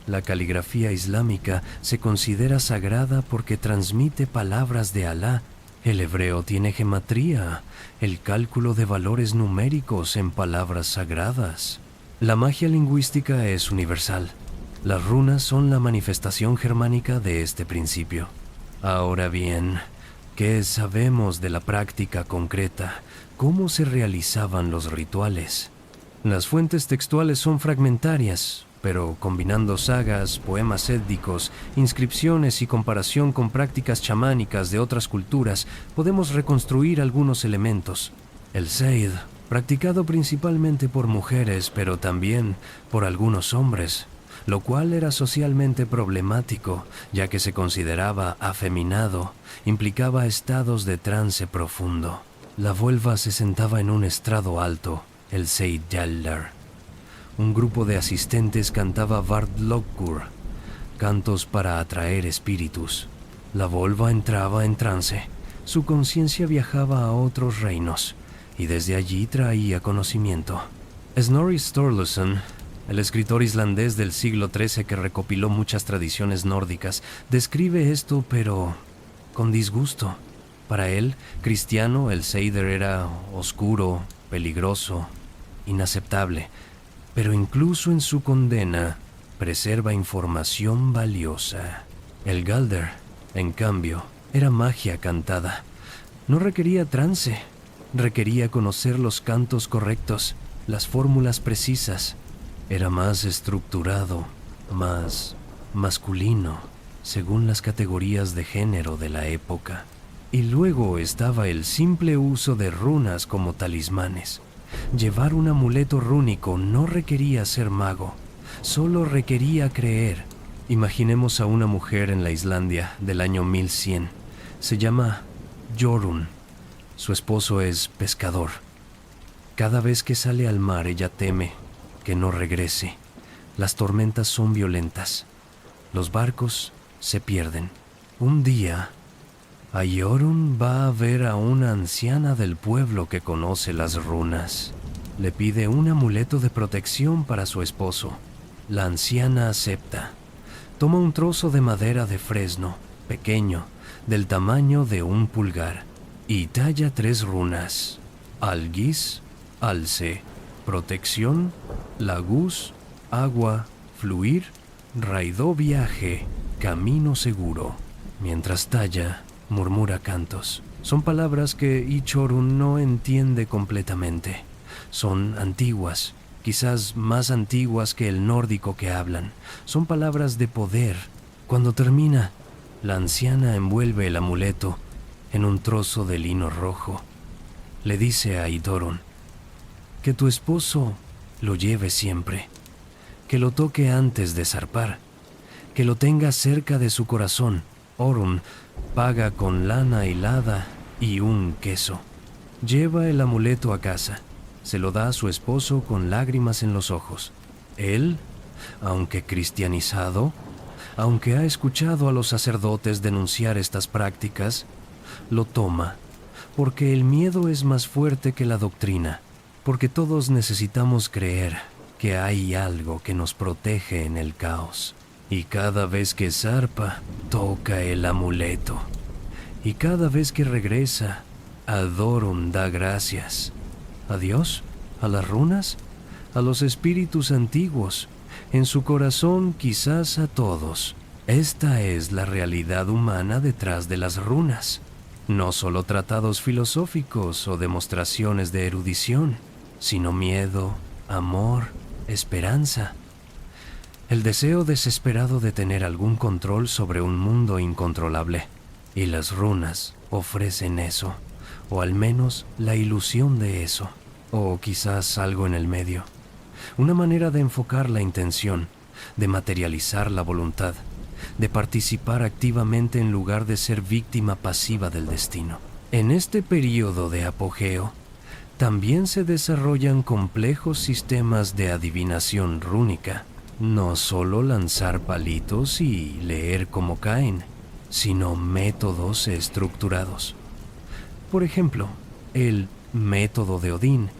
La caligrafía islámica se considera sagrada porque transmite palabras de Alá. El hebreo tiene gematría, el cálculo de valores numéricos en palabras sagradas. La magia lingüística es universal. Las runas son la manifestación germánica de este principio. Ahora bien, ¿qué sabemos de la práctica concreta? ¿Cómo se realizaban los rituales? Las fuentes textuales son fragmentarias. pero combinando sagas, poemas étnicos, inscripciones y comparación con prácticas chamánicas de otras culturas, podemos reconstruir algunos elementos. El Seid, practicado principalmente por mujeres, pero también por algunos hombres, lo cual era socialmente problemático, ya que se consideraba afeminado, implicaba estados de trance profundo. La vuelva se sentaba en un estrado alto, el Seid Yaldar. Un grupo de asistentes cantaba Vardlokkur, cantos para atraer espíritus. La volva entraba en trance, su conciencia viajaba a otros reinos, y desde allí traía conocimiento. Snorri Sturluson, el escritor islandés del siglo XIII que recopiló muchas tradiciones nórdicas, describe esto, pero con disgusto. Para él, cristiano, el Seider era oscuro, peligroso, inaceptable, pero incluso en su condena preserva información valiosa. El Galder, en cambio, era magia cantada. No requería trance, requería conocer los cantos correctos, las fórmulas precisas. Era más estructurado, más masculino, según las categorías de género de la época. Y luego estaba el simple uso de runas como talismanes. Llevar un amuleto rúnico no requería ser mago, solo requería creer. Imaginemos a una mujer en la Islandia del año 1100. Se llama Jorun. Su esposo es pescador. Cada vez que sale al mar ella teme que no regrese. Las tormentas son violentas. Los barcos se pierden. Un día, Jorun va a ver a una anciana del pueblo que conoce las runas. Le pide un amuleto de protección para su esposo. La anciana acepta. Toma un trozo de madera de fresno, pequeño, del tamaño de un pulgar, y talla 3 runas: Algis, Alce, protección; Lagus, agua; fluir; Raidó viaje, camino seguro. Mientras talla, murmura cantos. Son palabras que Ichorun no entiende completamente. Son antiguas, quizás más antiguas que el nórdico que hablan. Son palabras de poder. Cuando termina, la anciana envuelve el amuleto en un trozo de lino rojo. Le dice a Idorun que tu esposo lo lleve siempre, que lo toque antes de zarpar, que lo tenga cerca de su corazón. Orun paga con lana hilada y un queso. Lleva el amuleto a casa. Se lo da a su esposo con lágrimas en los ojos. Él, aunque cristianizado, aunque ha escuchado a los sacerdotes denunciar estas prácticas, lo toma, porque el miedo es más fuerte que la doctrina, porque todos necesitamos creer que hay algo que nos protege en el caos. Y cada vez que zarpa, toca el amuleto. Y cada vez que regresa, Adorun da gracias. ¿A Dios? ¿A las runas? ¿A los espíritus antiguos? En su corazón, quizás a todos. Esta es la realidad humana detrás de las runas. No solo tratados filosóficos o demostraciones de erudición, sino miedo, amor, esperanza. El deseo desesperado de tener algún control sobre un mundo incontrolable. Y las runas ofrecen eso, o al menos la ilusión de eso, o quizás algo en el medio. Una manera de enfocar la intención, de materializar la voluntad, de participar activamente en lugar de ser víctima pasiva del destino. En este periodo de apogeo, también se desarrollan complejos sistemas de adivinación rúnica. No solo lanzar palitos y leer cómo caen, sino métodos estructurados. Por ejemplo, el método de Odín,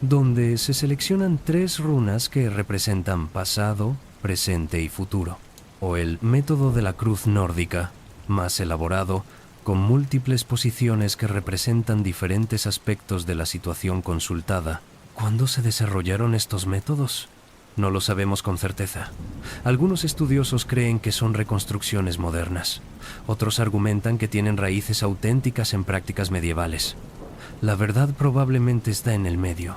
donde se seleccionan 3 runas que representan pasado, presente y futuro. O el método de la cruz nórdica, más elaborado, con múltiples posiciones que representan diferentes aspectos de la situación consultada. ¿Cuándo se desarrollaron estos métodos? No lo sabemos con certeza. Algunos estudiosos creen que son reconstrucciones modernas. Otros argumentan que tienen raíces auténticas en prácticas medievales. La verdad probablemente está en el medio.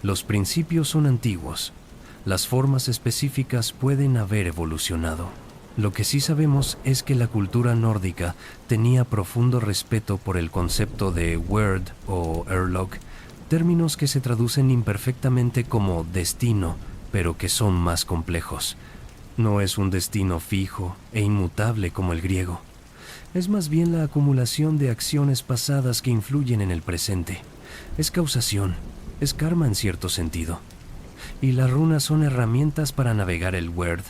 Los principios son antiguos. Las formas específicas pueden haber evolucionado. Lo que sí sabemos es que la cultura nórdica tenía profundo respeto por el concepto de Wyrd o Erlok, términos que se traducen imperfectamente como destino, pero que son más complejos. No es un destino fijo e inmutable como el griego. Es más bien la acumulación de acciones pasadas que influyen en el presente. Es causación, es karma en cierto sentido. Y las runas son herramientas para navegar el Wyrd,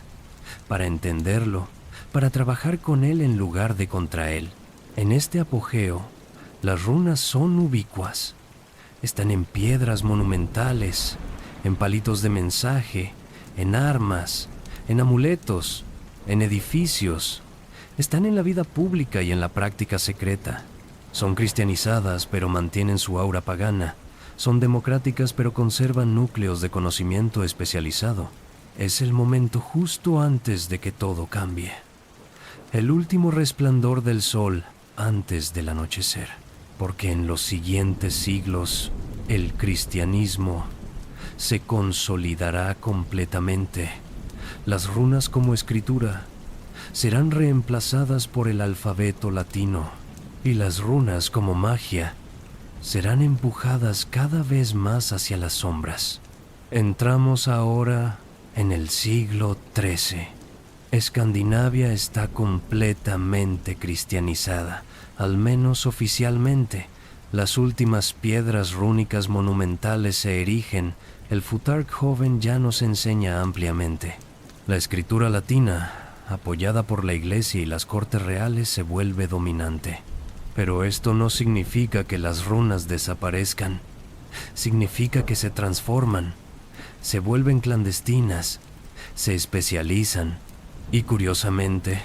para entenderlo, para trabajar con él en lugar de contra él. En este apogeo, las runas son ubicuas. Están en piedras monumentales, en palitos de mensaje, en armas, en amuletos, en edificios. Están en la vida pública y en la práctica secreta. Son cristianizadas, pero mantienen su aura pagana. Son democráticas, pero conservan núcleos de conocimiento especializado. Es el momento justo antes de que todo cambie. El último resplandor del sol antes del anochecer. Porque en los siguientes siglos, el cristianismo se consolidará completamente. Las runas como escritura serán reemplazadas por el alfabeto latino, y las runas como magia serán empujadas cada vez más hacia las sombras. Entramos ahora en el siglo XIII. Escandinavia está completamente cristianizada, al menos oficialmente. Las últimas piedras rúnicas monumentales se erigen. El Futhark joven ya nos enseña ampliamente. La escritura latina, apoyada por la iglesia y las cortes reales, se vuelve dominante. Pero esto no significa que las runas desaparezcan. Significa que se transforman, se vuelven clandestinas, se especializan y, curiosamente,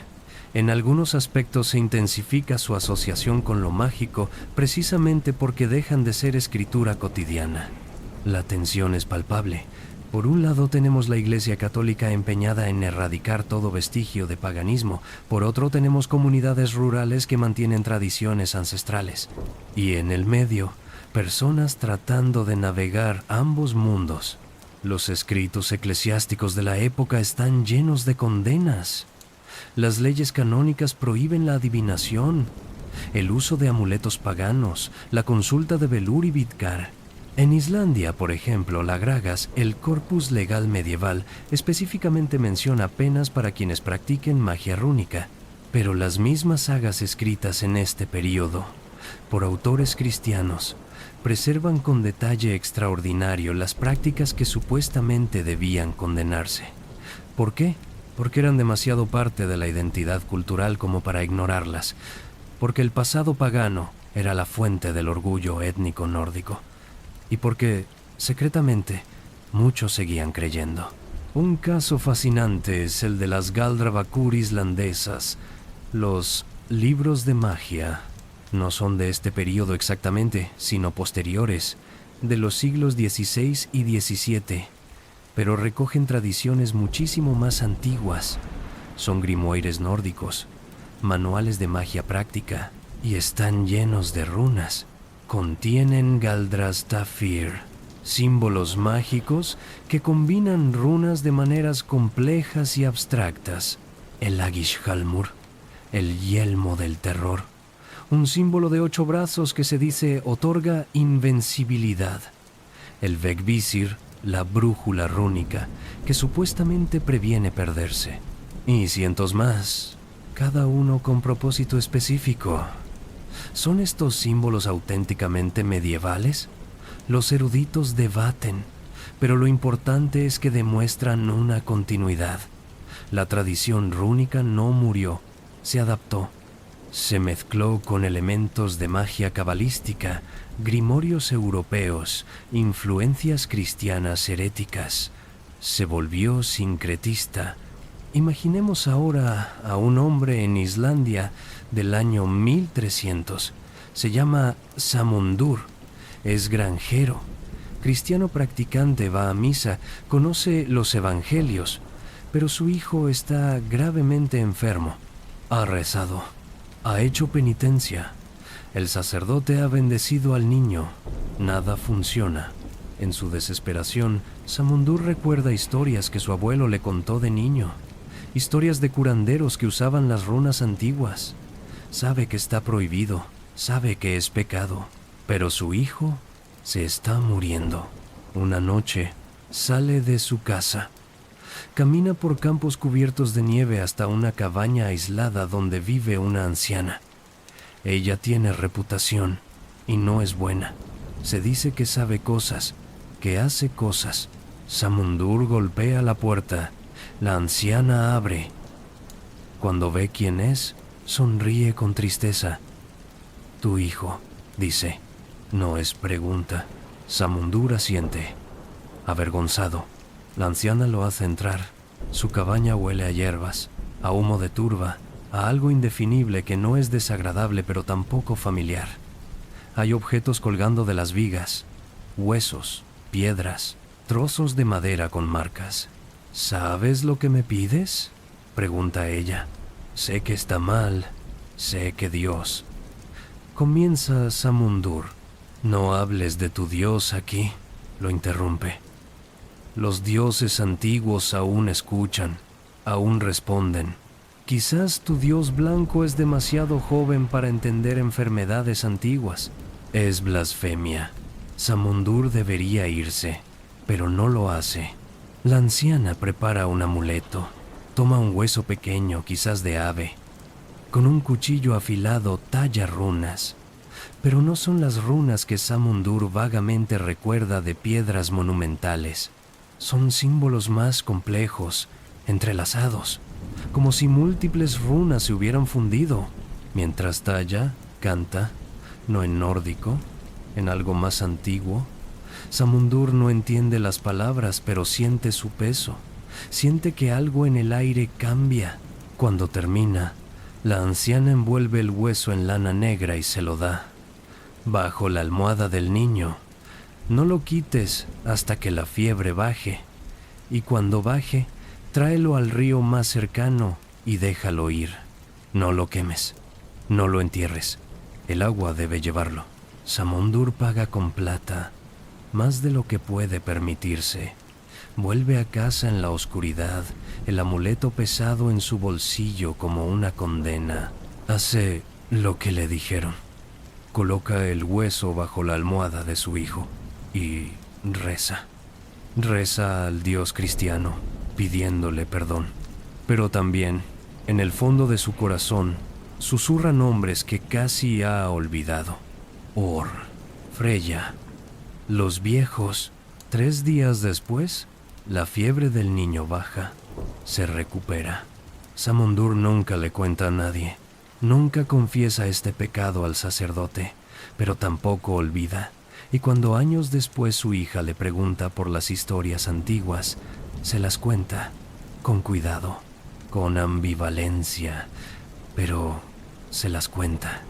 en algunos aspectos se intensifica su asociación con lo mágico precisamente porque dejan de ser escritura cotidiana. La tensión es palpable. Por un lado tenemos la Iglesia Católica empeñada en erradicar todo vestigio de paganismo. Por otro tenemos comunidades rurales que mantienen tradiciones ancestrales. Y en el medio, personas tratando de navegar ambos mundos. Los escritos eclesiásticos de la época están llenos de condenas. Las leyes canónicas prohíben la adivinación, el uso de amuletos paganos, la consulta de Velur y Vidkar. En Islandia, por ejemplo, la Gragas, el corpus legal medieval, específicamente menciona penas para quienes practiquen magia rúnica. Pero las mismas sagas escritas en este período, por autores cristianos, preservan con detalle extraordinario las prácticas que supuestamente debían condenarse. ¿Por qué? Porque eran demasiado parte de la identidad cultural como para ignorarlas. Porque el pasado pagano era la fuente del orgullo étnico nórdico. Y porque, secretamente, muchos seguían creyendo. Un caso fascinante es el de las Galdravakur islandesas. Los libros de magia no son de este período exactamente, sino posteriores, de los siglos XVI y XVII, pero recogen tradiciones muchísimo más antiguas. Son grimoires nórdicos, manuales de magia práctica, y están llenos de runas. Contienen Galdrastafir, símbolos mágicos que combinan runas de maneras complejas y abstractas. El Agishhalmur, el yelmo del terror, un símbolo de 8 brazos que se dice otorga invencibilidad. El Vegvisir, la brújula rúnica, que supuestamente previene perderse. Y cientos más, cada uno con propósito específico. ¿Son estos símbolos auténticamente medievales? Los eruditos debaten, pero lo importante es que demuestran una continuidad. La tradición rúnica no murió, se adaptó. Se mezcló con elementos de magia cabalística, grimorios europeos, influencias cristianas heréticas. Se volvió sincretista. Imaginemos ahora a un hombre en Islandia del año 1300. Se llama Samundur. Es granjero. Cristiano practicante, va a misa, conoce los evangelios, pero su hijo está gravemente enfermo. Ha rezado. Ha hecho penitencia. El sacerdote ha bendecido al niño. Nada funciona. En su desesperación, Samundur recuerda historias que su abuelo le contó de niño, historias de curanderos que usaban las runas antiguas. Sabe que está prohibido, sabe que es pecado, pero su hijo se está muriendo. Una noche, sale de su casa. Camina por campos cubiertos de nieve hasta una cabaña aislada donde vive una anciana. Ella tiene reputación y no es buena. Se dice que sabe cosas, que hace cosas. Samundur golpea la puerta. La anciana abre. Cuando ve quién es, sonríe con tristeza. Tu hijo, dice. No es pregunta. Samundur asiente. Avergonzado, la anciana lo hace entrar. Su cabaña huele a hierbas, a humo de turba, a algo indefinible que no es desagradable pero tampoco familiar. Hay objetos colgando de las vigas, huesos, piedras, trozos de madera con marcas. ¿Sabes lo que me pides?, pregunta ella. Sé que está mal, sé que Dios. Comienza Samundur. No hables de tu Dios aquí, lo interrumpe. Los dioses antiguos aún escuchan, aún responden. Quizás tu Dios blanco es demasiado joven para entender enfermedades antiguas. Es blasfemia. Samundur debería irse, pero no lo hace. La anciana prepara un amuleto. Toma un hueso pequeño, quizás de ave. Con un cuchillo afilado talla runas. Pero no son las runas que Samundur vagamente recuerda de piedras monumentales. Son símbolos más complejos, entrelazados, como si múltiples runas se hubieran fundido. Mientras talla, canta, no en nórdico, en algo más antiguo. Samundur no entiende las palabras, pero siente su peso. Siente que algo en el aire cambia. Cuando termina, la anciana envuelve el hueso en lana negra y se lo da. Bajo la almohada del niño. No lo quites hasta que la fiebre baje. Y cuando baje, tráelo al río más cercano y déjalo ir. No lo quemes, no lo entierres. El agua debe llevarlo. Samundur paga con plata, más de lo que puede permitirse. Vuelve a casa en la oscuridad, el amuleto pesado en su bolsillo como una condena. Hace lo que le dijeron. Coloca el hueso bajo la almohada de su hijo y reza. Reza al Dios cristiano, pidiéndole perdón. Pero también, en el fondo de su corazón, susurra nombres que casi ha olvidado. Or, Freya, los viejos. 3 días después, la fiebre del niño baja, se recupera. Samundur nunca le cuenta a nadie. Nunca confiesa este pecado al sacerdote, pero tampoco olvida. Y cuando años después su hija le pregunta por las historias antiguas, se las cuenta, con cuidado, con ambivalencia, pero se las cuenta.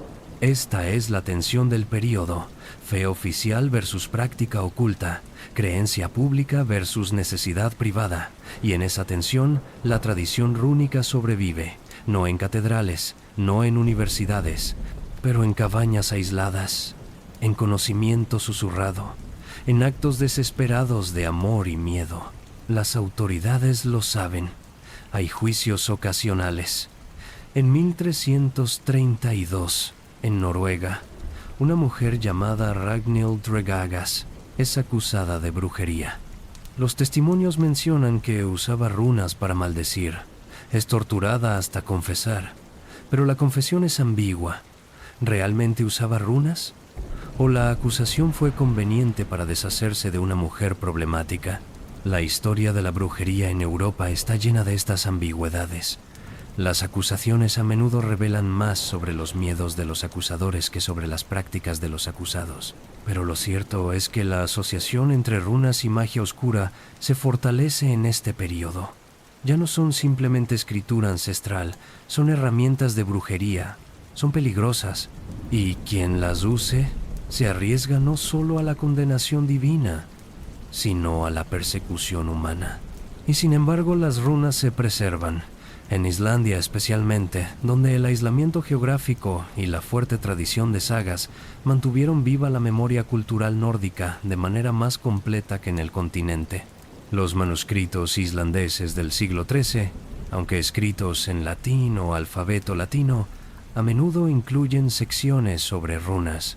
Esta es la tensión del período: fe oficial versus práctica oculta, creencia pública versus necesidad privada. Y en esa tensión, la tradición rúnica sobrevive, no en catedrales, no en universidades, pero en cabañas aisladas, en conocimiento susurrado, en actos desesperados de amor y miedo. Las autoridades lo saben. Hay juicios ocasionales. En 1332, en Noruega, una mujer llamada Ragnhild Dregagas es acusada de brujería. Los testimonios mencionan que usaba runas para maldecir. Es torturada hasta confesar. Pero la confesión es ambigua. ¿Realmente usaba runas? ¿O la acusación fue conveniente para deshacerse de una mujer problemática? La historia de la brujería en Europa está llena de estas ambigüedades. Las acusaciones a menudo revelan más sobre los miedos de los acusadores que sobre las prácticas de los acusados. Pero lo cierto es que la asociación entre runas y magia oscura se fortalece en este período. Ya no son simplemente escritura ancestral, son herramientas de brujería, son peligrosas, y quien las use se arriesga no solo a la condenación divina, sino a la persecución humana. Y sin embargo las runas se preservan. En Islandia especialmente, donde el aislamiento geográfico y la fuerte tradición de sagas mantuvieron viva la memoria cultural nórdica de manera más completa que en el continente. Los manuscritos islandeses del siglo XIII, aunque escritos en latín o alfabeto latino, a menudo incluyen secciones sobre runas.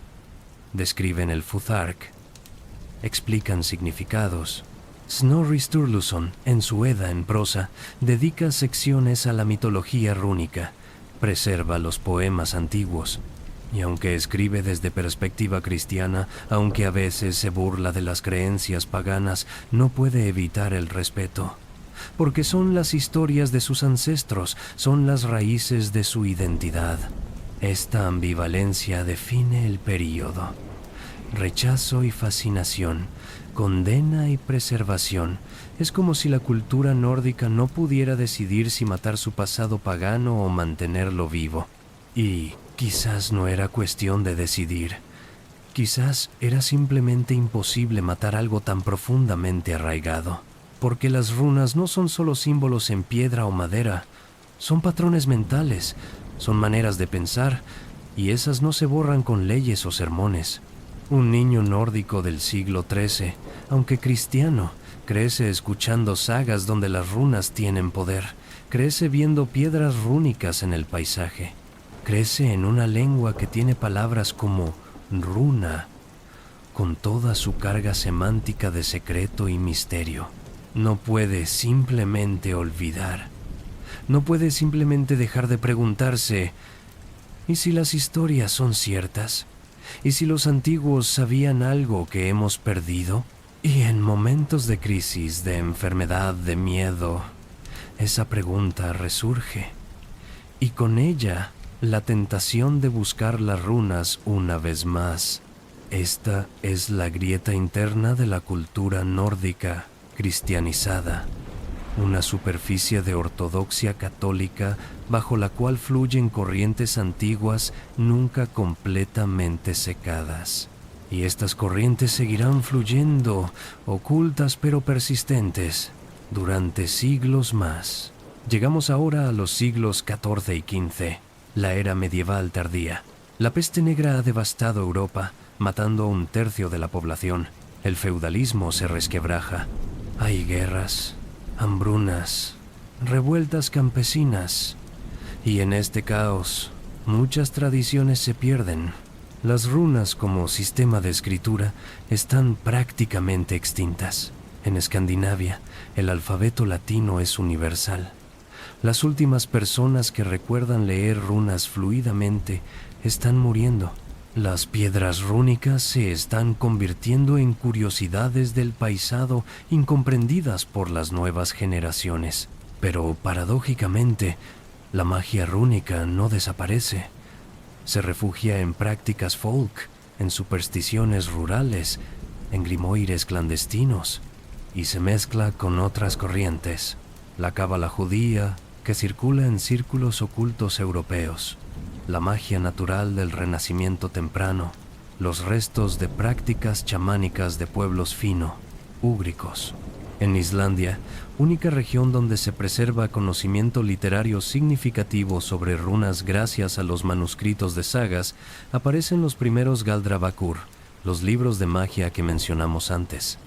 Describen el Futhark, explican significados. Snorri Sturluson, en su Edda en prosa, dedica secciones a la mitología rúnica, preserva los poemas antiguos, y aunque escribe desde perspectiva cristiana, aunque a veces se burla de las creencias paganas, no puede evitar el respeto, porque son las historias de sus ancestros, son las raíces de su identidad. Esta ambivalencia define el período. Rechazo y fascinación, condena y preservación. Es como si la cultura nórdica no pudiera decidir si matar su pasado pagano o mantenerlo vivo. Y quizás no era cuestión de decidir. Quizás era simplemente imposible matar algo tan profundamente arraigado. Porque las runas no son solo símbolos en piedra o madera, son patrones mentales, son maneras de pensar, y esas no se borran con leyes o sermones. Un niño nórdico del siglo XIII, aunque cristiano, crece escuchando sagas donde las runas tienen poder, crece viendo piedras rúnicas en el paisaje, crece en una lengua que tiene palabras como runa, con toda su carga semántica de secreto y misterio. No puede simplemente olvidar, no puede simplemente dejar de preguntarse, ¿y si las historias son ciertas? ¿Y si los antiguos sabían algo que hemos perdido? Y en momentos de crisis, de enfermedad, de miedo, esa pregunta resurge. Y con ella, la tentación de buscar las runas una vez más. Esta es la grieta interna de la cultura nórdica cristianizada. Una superficie de ortodoxia católica bajo la cual fluyen corrientes antiguas nunca completamente secadas. Y estas corrientes seguirán fluyendo, ocultas pero persistentes, durante siglos más. Llegamos ahora a los siglos XIV y XV, la era medieval tardía. La peste negra ha devastado Europa, matando a 1/3 de la población. El feudalismo se resquebraja. Hay guerras, hambrunas, revueltas campesinas, y en este caos muchas tradiciones se pierden. Las runas como sistema de escritura están prácticamente extintas. En Escandinavia, el alfabeto latino es universal. Las últimas personas que recuerdan leer runas fluidamente están muriendo. Las piedras rúnicas se están convirtiendo en curiosidades del paisado incomprendidas por las nuevas generaciones. Pero, paradójicamente, la magia rúnica no desaparece. Se refugia en prácticas folk, en supersticiones rurales, en grimoires clandestinos, y se mezcla con otras corrientes. La cábala judía, que circula en círculos ocultos europeos, la magia natural del Renacimiento temprano, los restos de prácticas chamánicas de pueblos úgricos. En Islandia, única región donde se preserva conocimiento literario significativo sobre runas gracias a los manuscritos de sagas, aparecen los primeros Galdrabækur, los libros de magia que mencionamos antes.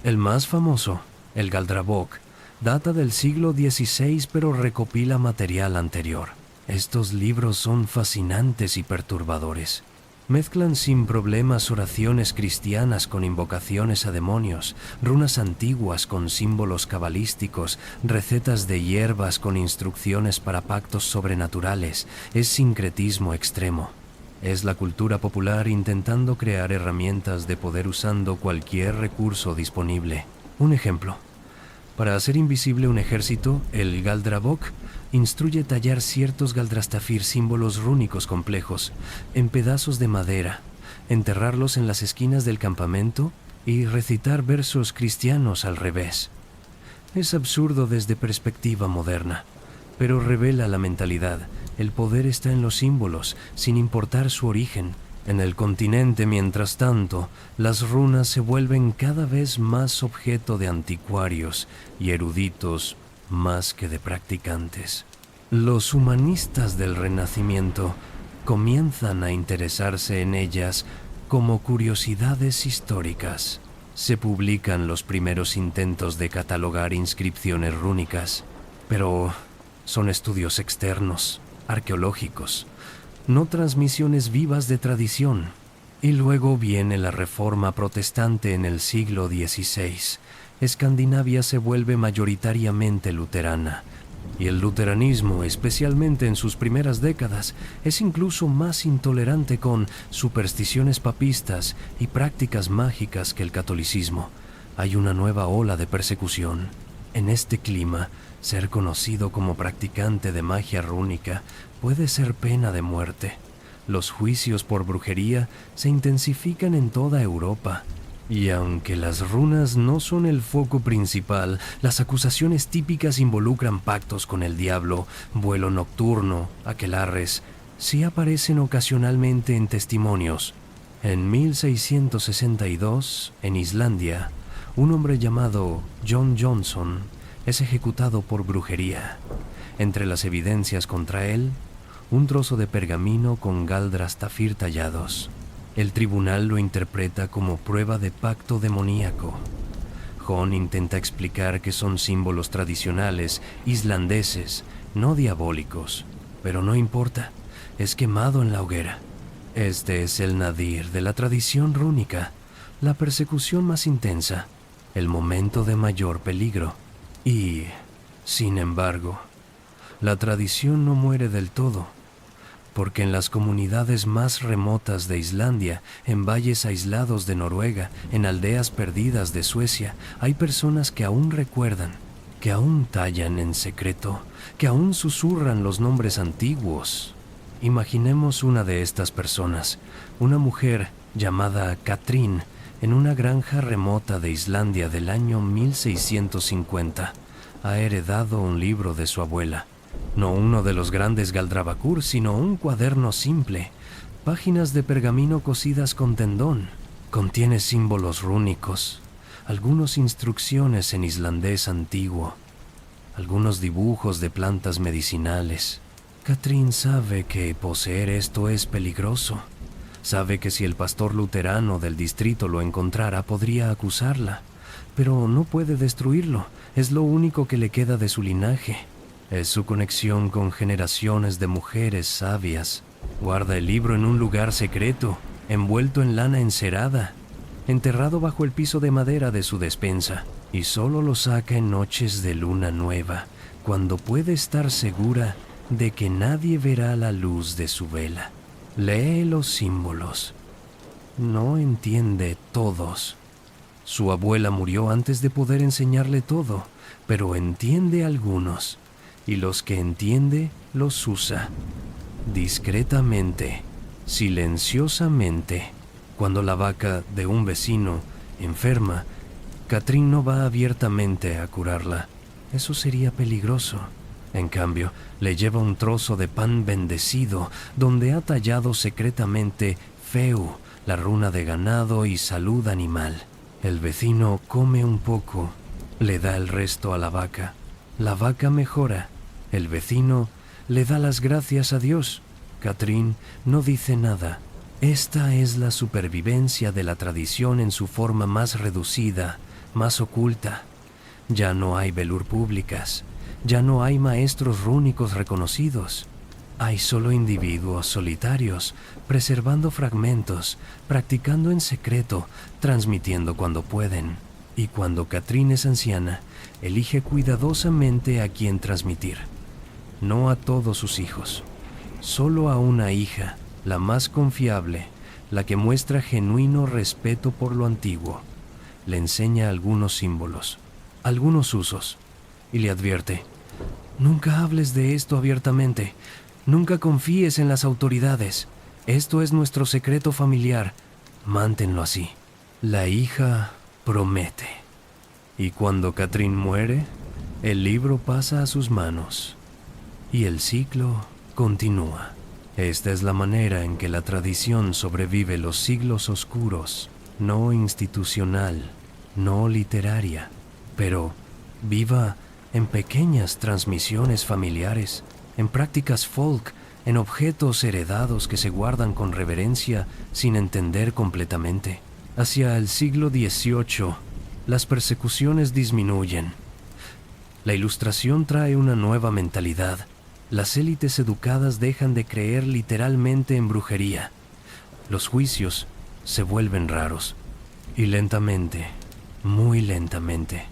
El más famoso, el Galdrabók, data del siglo XVI pero recopila material anterior. Estos libros son fascinantes y perturbadores. Mezclan sin problemas oraciones cristianas con invocaciones a demonios, runas antiguas con símbolos cabalísticos, recetas de hierbas con instrucciones para pactos sobrenaturales. Es sincretismo extremo. Es la cultura popular intentando crear herramientas de poder usando cualquier recurso disponible. Un ejemplo. Para hacer invisible un ejército, el Galdrabók instruye tallar ciertos Galdrastafir, símbolos rúnicos complejos, en pedazos de madera, enterrarlos en las esquinas del campamento y recitar versos cristianos al revés. Es absurdo desde perspectiva moderna, pero revela la mentalidad. El poder está en los símbolos, sin importar su origen. En el continente, mientras tanto, las runas se vuelven cada vez más objeto de anticuarios y eruditos más que de practicantes. Los humanistas del Renacimiento comienzan a interesarse en ellas como curiosidades históricas. Se publican los primeros intentos de catalogar inscripciones rúnicas, pero son estudios externos, arqueológicos, no transmisiones vivas de tradición. Y luego viene la Reforma Protestante en el siglo XVI. Escandinavia se vuelve mayoritariamente luterana, y el luteranismo, especialmente en sus primeras décadas, es incluso más intolerante con supersticiones papistas y prácticas mágicas que el catolicismo. Hay una nueva ola de persecución. En este clima, ser conocido como practicante de magia rúnica puede ser pena de muerte. Los juicios por brujería se intensifican en toda Europa. Y aunque las runas no son el foco principal, las acusaciones típicas involucran pactos con el diablo, vuelo nocturno, aquelarres, sí aparecen ocasionalmente en testimonios. En 1662, en Islandia, un hombre llamado John Johnson es ejecutado por brujería. Entre las evidencias contra él, un trozo de pergamino con galdrastafir tallados. El tribunal lo interpreta como prueba de pacto demoníaco. John intenta explicar que son símbolos tradicionales islandeses, no diabólicos, pero no importa, es quemado en la hoguera. Este es el nadir de la tradición rúnica, la persecución más intensa, el momento de mayor peligro. Y, sin embargo, la tradición no muere del todo, porque en las comunidades más remotas de Islandia, en valles aislados de Noruega, en aldeas perdidas de Suecia, hay personas que aún recuerdan, que aún tallan en secreto, que aún susurran los nombres antiguos. Imaginemos una de estas personas, una mujer llamada Katrín, en una granja remota de Islandia del año 1650. Ha heredado un libro de su abuela. No uno de los grandes Galdrabacur, sino un cuaderno simple, páginas de pergamino cosidas con tendón. Contiene símbolos rúnicos, algunas instrucciones en islandés antiguo, algunos dibujos de plantas medicinales. Katrín sabe que poseer esto es peligroso. Sabe que si el pastor luterano del distrito lo encontrara, podría acusarla, pero no puede destruirlo. Es lo único que le queda de su linaje. Es su conexión con generaciones de mujeres sabias. Guarda el libro en un lugar secreto, envuelto en lana encerada, enterrado bajo el piso de madera de su despensa, y solo lo saca en noches de luna nueva, cuando puede estar segura de que nadie verá la luz de su vela. Lee los símbolos. No entiende todos. Su abuela murió antes de poder enseñarle todo, pero entiende algunos. Y los que entiende, los usa. Discretamente, silenciosamente. Cuando la vaca de un vecino enferma, Katrín no va abiertamente a curarla. Eso sería peligroso. En cambio, le lleva un trozo de pan bendecido, donde ha tallado secretamente Feu, la runa de ganado y salud animal. El vecino come un poco, le da el resto a la vaca. La vaca mejora. El vecino le da las gracias a Dios. Katrín no dice nada. Esta es la supervivencia de la tradición en su forma más reducida, más oculta. Ya no hay velur públicas. Ya no hay maestros rúnicos reconocidos. Hay solo individuos solitarios, preservando fragmentos, practicando en secreto, transmitiendo cuando pueden. Y cuando Katrín es anciana, elige cuidadosamente a quién transmitir. No a todos sus hijos, solo a una hija, la más confiable, la que muestra genuino respeto por lo antiguo. Le enseña algunos símbolos, algunos usos, y le advierte: nunca hables de esto abiertamente, nunca confíes en las autoridades, esto es nuestro secreto familiar, manténlo así. La hija promete. Y cuando Katrín muere, el libro pasa a sus manos y el ciclo continúa. Esta es la manera en que la tradición sobrevive los siglos oscuros, no institucional, no literaria, pero viva en pequeñas transmisiones familiares, en prácticas folk, en objetos heredados que se guardan con reverencia sin entender completamente. Hacia el siglo XVIII, las persecuciones disminuyen. La Ilustración trae una nueva mentalidad. Las élites educadas dejan de creer literalmente en brujería. Los juicios se vuelven raros. Y lentamente, muy lentamente,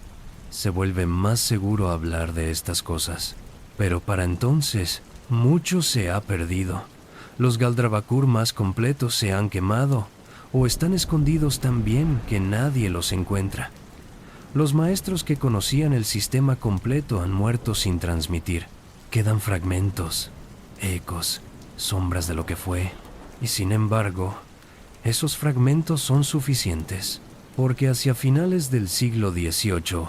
se vuelve más seguro hablar de estas cosas. Pero para entonces, mucho se ha perdido. Los Galdrabacur más completos se han quemado, o están escondidos tan bien que nadie los encuentra. Los maestros que conocían el sistema completo han muerto sin transmitir. Quedan fragmentos, ecos, sombras de lo que fue. Y sin embargo, esos fragmentos son suficientes, porque hacia finales del siglo XVIII,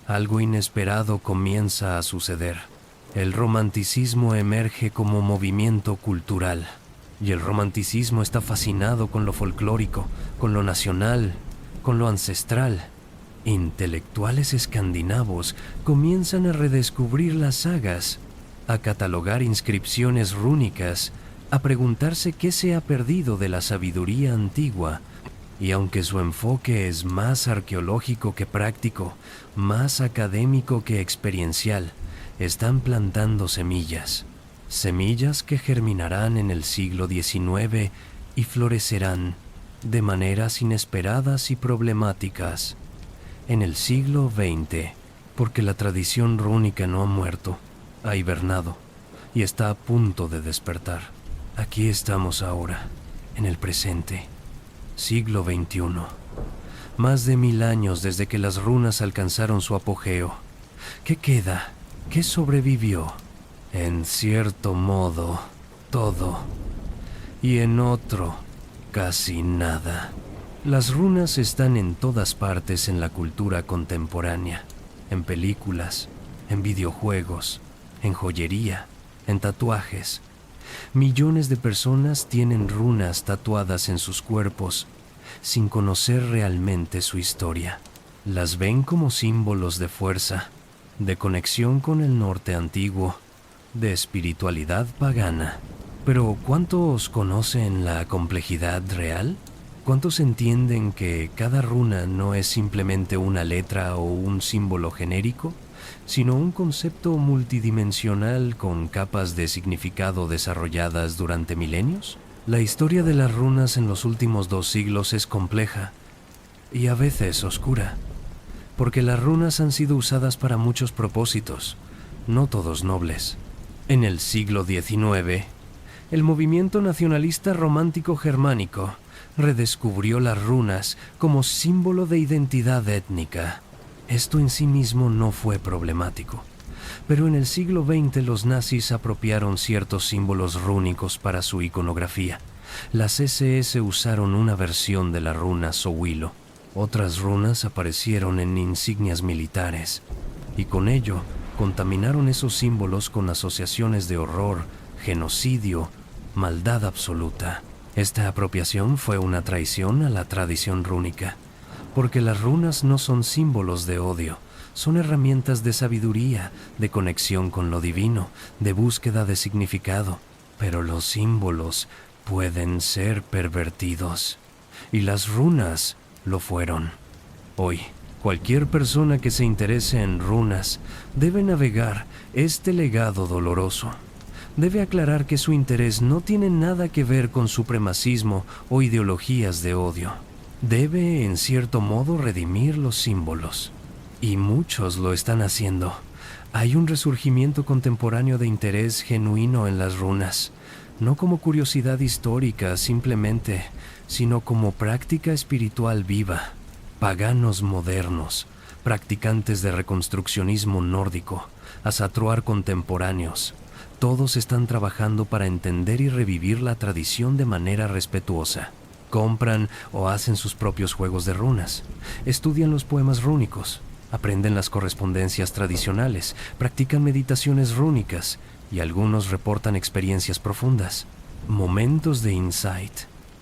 algo inesperado comienza a suceder. El romanticismo emerge como movimiento cultural, y el romanticismo está fascinado con lo folclórico, con lo nacional, con lo ancestral. Intelectuales escandinavos comienzan a redescubrir las sagas, a catalogar inscripciones rúnicas, a preguntarse qué se ha perdido de la sabiduría antigua, y aunque su enfoque es más arqueológico que práctico, más académico que experiencial, están plantando semillas, semillas que germinarán en el siglo XIX y florecerán de maneras inesperadas y problemáticas en el siglo XX, porque la tradición rúnica no ha muerto, ha hibernado y está a punto de despertar. Aquí estamos ahora, en el presente, siglo XXI. Más de 1000 años desde que las runas alcanzaron su apogeo. ¿Qué queda? ¿Qué sobrevivió? En cierto modo, todo. Y en otro, casi nada. Las runas están en todas partes en la cultura contemporánea, en películas, en videojuegos, en joyería, en tatuajes. Millones de personas tienen runas tatuadas en sus cuerpos sin conocer realmente su historia. Las ven como símbolos de fuerza, de conexión con el norte antiguo, de espiritualidad pagana. Pero ¿cuántos conocen la complejidad real? ¿Cuántos entienden que cada runa no es simplemente una letra o un símbolo genérico, sino un concepto multidimensional con capas de significado desarrolladas durante milenios? La historia de las runas en los últimos 2 siglos es compleja y a veces oscura, porque las runas han sido usadas para muchos propósitos, no todos nobles. En el siglo XIX, el movimiento nacionalista romántico germánico redescubrió las runas como símbolo de identidad étnica. Esto en sí mismo no fue problemático, pero en el siglo XX los nazis apropiaron ciertos símbolos rúnicos para su iconografía. Las SS usaron una versión de la runa Sowilo. Otras runas aparecieron en insignias militares, y con ello contaminaron esos símbolos con asociaciones de horror, genocidio, maldad absoluta. Esta apropiación fue una traición a la tradición rúnica, porque las runas no son símbolos de odio, son herramientas de sabiduría, de conexión con lo divino, de búsqueda de significado. Pero los símbolos pueden ser pervertidos, y las runas lo fueron. Hoy, cualquier persona que se interese en runas debe navegar este legado doloroso. Debe aclarar que su interés no tiene nada que ver con supremacismo o ideologías de odio. Debe, en cierto modo, redimir los símbolos. Y muchos lo están haciendo. Hay un resurgimiento contemporáneo de interés genuino en las runas, no como curiosidad histórica simplemente, sino como práctica espiritual viva. Paganos modernos, practicantes de reconstruccionismo nórdico, asatruar contemporáneos, todos están trabajando para entender y revivir la tradición de manera respetuosa. Compran o hacen sus propios juegos de runas, estudian los poemas rúnicos, aprenden las correspondencias tradicionales, practican meditaciones rúnicas y algunos reportan experiencias profundas, momentos de insight,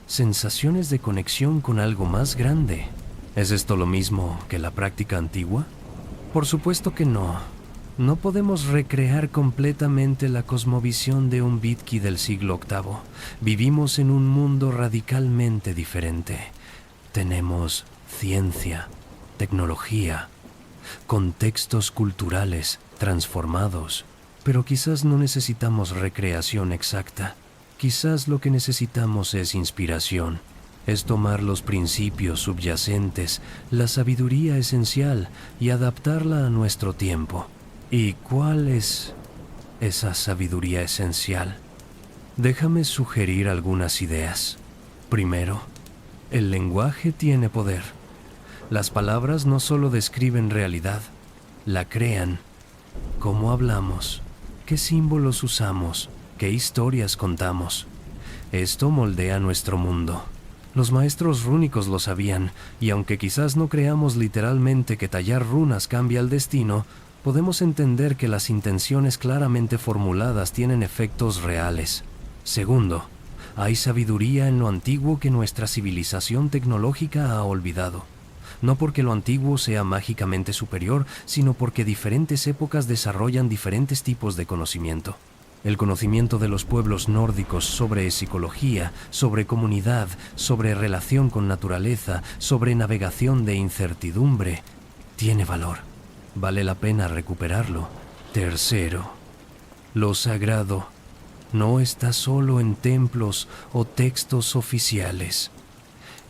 sensaciones de conexión con algo más grande. ¿Es esto lo mismo que la práctica antigua? Por supuesto que no. No podemos recrear completamente la cosmovisión de un Vitki del siglo VIII. Vivimos en un mundo radicalmente diferente. Tenemos ciencia, tecnología, contextos culturales transformados, pero quizás no necesitamos recreación exacta. Quizás lo que necesitamos es inspiración. Es tomar los principios subyacentes, la sabiduría esencial y adaptarla a nuestro tiempo. ¿Y cuál es esa sabiduría esencial? Déjame sugerir algunas ideas. Primero, el lenguaje tiene poder. Las palabras no solo describen realidad, la crean. ¿Cómo hablamos? ¿Qué símbolos usamos? ¿Qué historias contamos? Esto moldea nuestro mundo. Los maestros rúnicos lo sabían, y aunque quizás no creamos literalmente que tallar runas cambia el destino, podemos entender que las intenciones claramente formuladas tienen efectos reales. Segundo, hay sabiduría en lo antiguo que nuestra civilización tecnológica ha olvidado. No porque lo antiguo sea mágicamente superior, sino porque diferentes épocas desarrollan diferentes tipos de conocimiento. El conocimiento de los pueblos nórdicos sobre psicología, sobre comunidad, sobre relación con naturaleza, sobre navegación de incertidumbre, tiene valor. Vale la pena recuperarlo. Tercero, lo sagrado no está solo en templos o textos oficiales.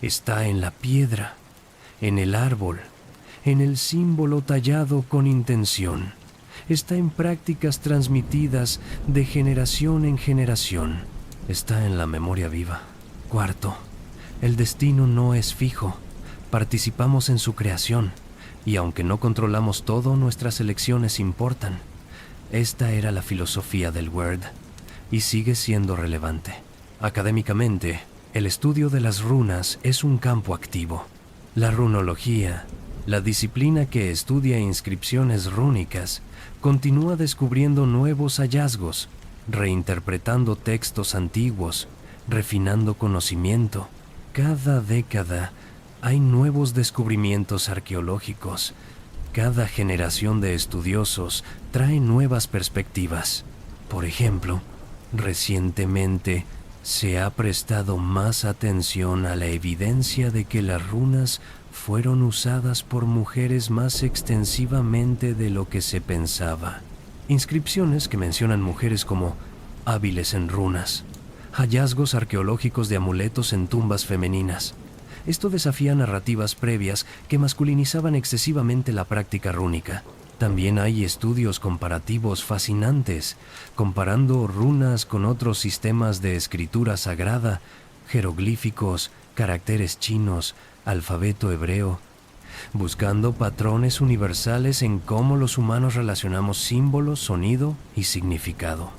Está en la piedra, en el árbol, en el símbolo tallado con intención. Está en prácticas transmitidas de generación en generación. Está en la memoria viva. Cuarto, el destino no es fijo. Participamos en su creación, y aunque no controlamos todo, nuestras elecciones importan. Esta era la filosofía del Wyrd, y sigue siendo relevante. Académicamente, el estudio de las runas es un campo activo. La runología, la disciplina que estudia inscripciones rúnicas, continúa descubriendo nuevos hallazgos, reinterpretando textos antiguos, refinando conocimiento. Cada década hay nuevos descubrimientos arqueológicos. Cada generación de estudiosos trae nuevas perspectivas. Por ejemplo, recientemente se ha prestado más atención a la evidencia de que las runas fueron usadas por mujeres más extensivamente de lo que se pensaba. Inscripciones que mencionan mujeres como hábiles en runas, hallazgos arqueológicos de amuletos en tumbas femeninas. Esto desafía narrativas previas que masculinizaban excesivamente la práctica rúnica. También hay estudios comparativos fascinantes, comparando runas con otros sistemas de escritura sagrada, jeroglíficos, caracteres chinos, alfabeto hebreo, buscando patrones universales en cómo los humanos relacionamos símbolos, sonido y significado.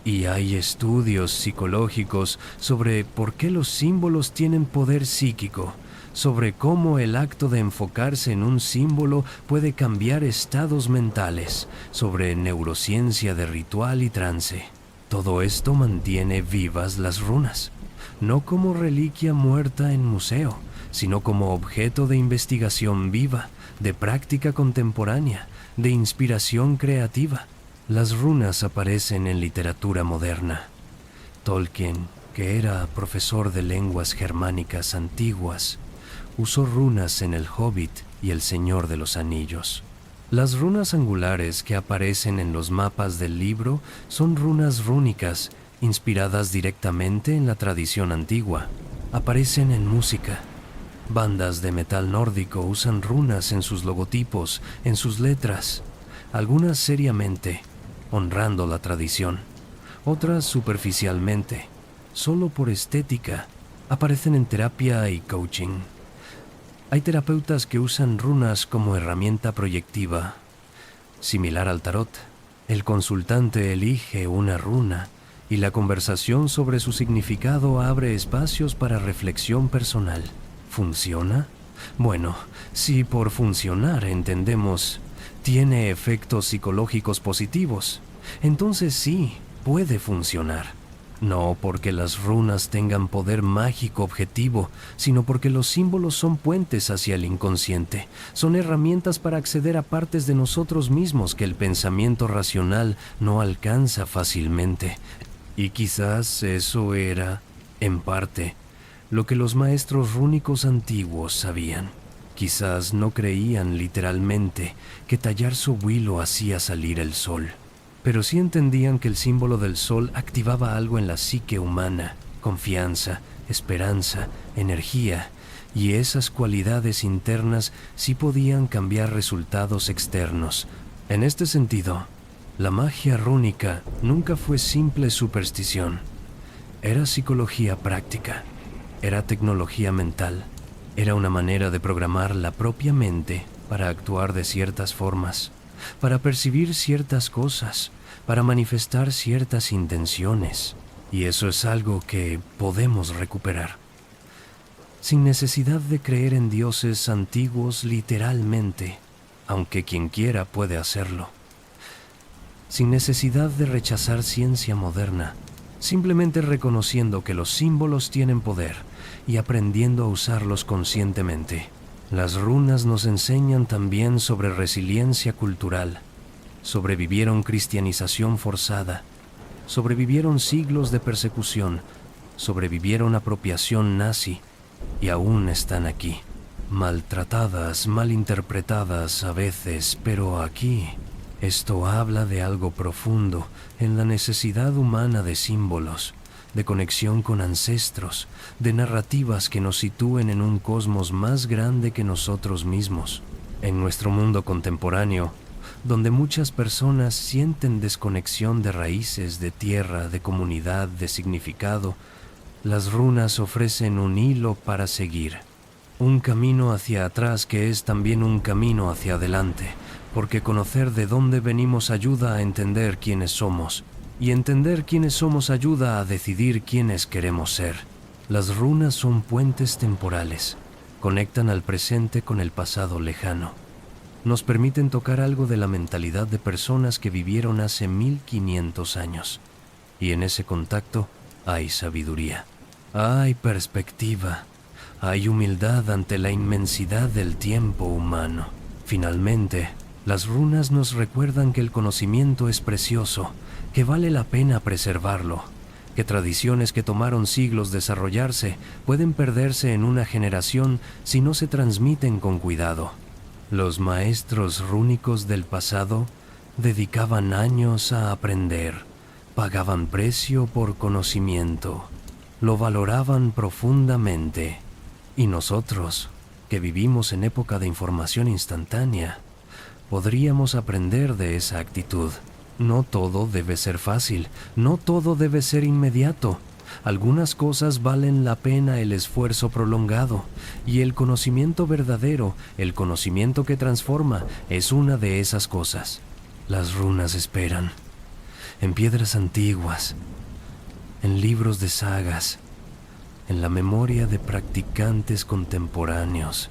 Y hay estudios psicológicos sobre por qué los símbolos tienen poder psíquico, sobre cómo el acto de enfocarse en un símbolo puede cambiar estados mentales, sobre neurociencia de ritual y trance. Todo esto mantiene vivas las runas, no como reliquia muerta en museo, sino como objeto de investigación viva, de práctica contemporánea, de inspiración creativa. Las runas aparecen en literatura moderna. Tolkien, que era profesor de lenguas germánicas antiguas, usó runas en El Hobbit y El Señor de los Anillos. Las runas angulares que aparecen en los mapas del libro son runas rúnicas, inspiradas directamente en la tradición antigua. Aparecen en música. Bandas de metal nórdico usan runas en sus logotipos, en sus letras, algunas seriamente, honrando la tradición, otras superficialmente, solo por estética. Aparecen en terapia y coaching. Hay terapeutas que usan runas como herramienta proyectiva. Similar al tarot, el consultante elige una runa y la conversación sobre su significado abre espacios para reflexión personal. ¿Funciona? Bueno, si por funcionar entendemos tiene efectos psicológicos positivos, entonces sí, puede funcionar. No porque las runas tengan poder mágico objetivo, sino porque los símbolos son puentes hacia el inconsciente, son herramientas para acceder a partes de nosotros mismos que el pensamiento racional no alcanza fácilmente. Y quizás eso era, en parte, lo que los maestros rúnicos antiguos sabían. Quizás no creían literalmente que tallar su huilo hacía salir el sol, pero sí entendían que el símbolo del sol activaba algo en la psique humana: confianza, esperanza, energía, y esas cualidades internas sí podían cambiar resultados externos. En este sentido, la magia rúnica nunca fue simple superstición. Era psicología práctica, era tecnología mental, era una manera de programar la propia mente para actuar de ciertas formas, para percibir ciertas cosas, para manifestar ciertas intenciones. Y eso es algo que podemos recuperar, sin necesidad de creer en dioses antiguos literalmente, aunque quien quiera puede hacerlo. Sin necesidad de rechazar ciencia moderna, simplemente reconociendo que los símbolos tienen poder y aprendiendo a usarlos conscientemente. Las runas nos enseñan también sobre resiliencia cultural. Sobrevivieron cristianización forzada, sobrevivieron siglos de persecución, sobrevivieron apropiación nazi y aún están aquí. Maltratadas, malinterpretadas a veces, pero aquí esto habla de algo profundo en la necesidad humana de símbolos, de conexión con ancestros, de narrativas que nos sitúen en un cosmos más grande que nosotros mismos. En nuestro mundo contemporáneo, donde muchas personas sienten desconexión de raíces, de tierra, de comunidad, de significado, las runas ofrecen un hilo para seguir. Un camino hacia atrás que es también un camino hacia adelante, porque conocer de dónde venimos ayuda a entender quiénes somos, y entender quiénes somos ayuda a decidir quiénes queremos ser. Las runas son puentes temporales, conectan al presente con el pasado lejano. Nos permiten tocar algo de la mentalidad de personas que vivieron hace 1500 años, y en ese contacto hay sabiduría, hay perspectiva, hay humildad ante la inmensidad del tiempo humano. Finalmente, las runas nos recuerdan que el conocimiento es precioso, que vale la pena preservarlo, que tradiciones que tomaron siglos desarrollarse pueden perderse en una generación si no se transmiten con cuidado. Los maestros rúnicos del pasado dedicaban años a aprender, pagaban precio por conocimiento, lo valoraban profundamente. Y nosotros, que vivimos en época de información instantánea, podríamos aprender de esa actitud. No todo debe ser fácil, no todo debe ser inmediato. Algunas cosas valen la pena el esfuerzo prolongado, y el conocimiento verdadero, el conocimiento que transforma, es una de esas cosas. Las runas esperan, en piedras antiguas, en libros de sagas, en la memoria de practicantes contemporáneos,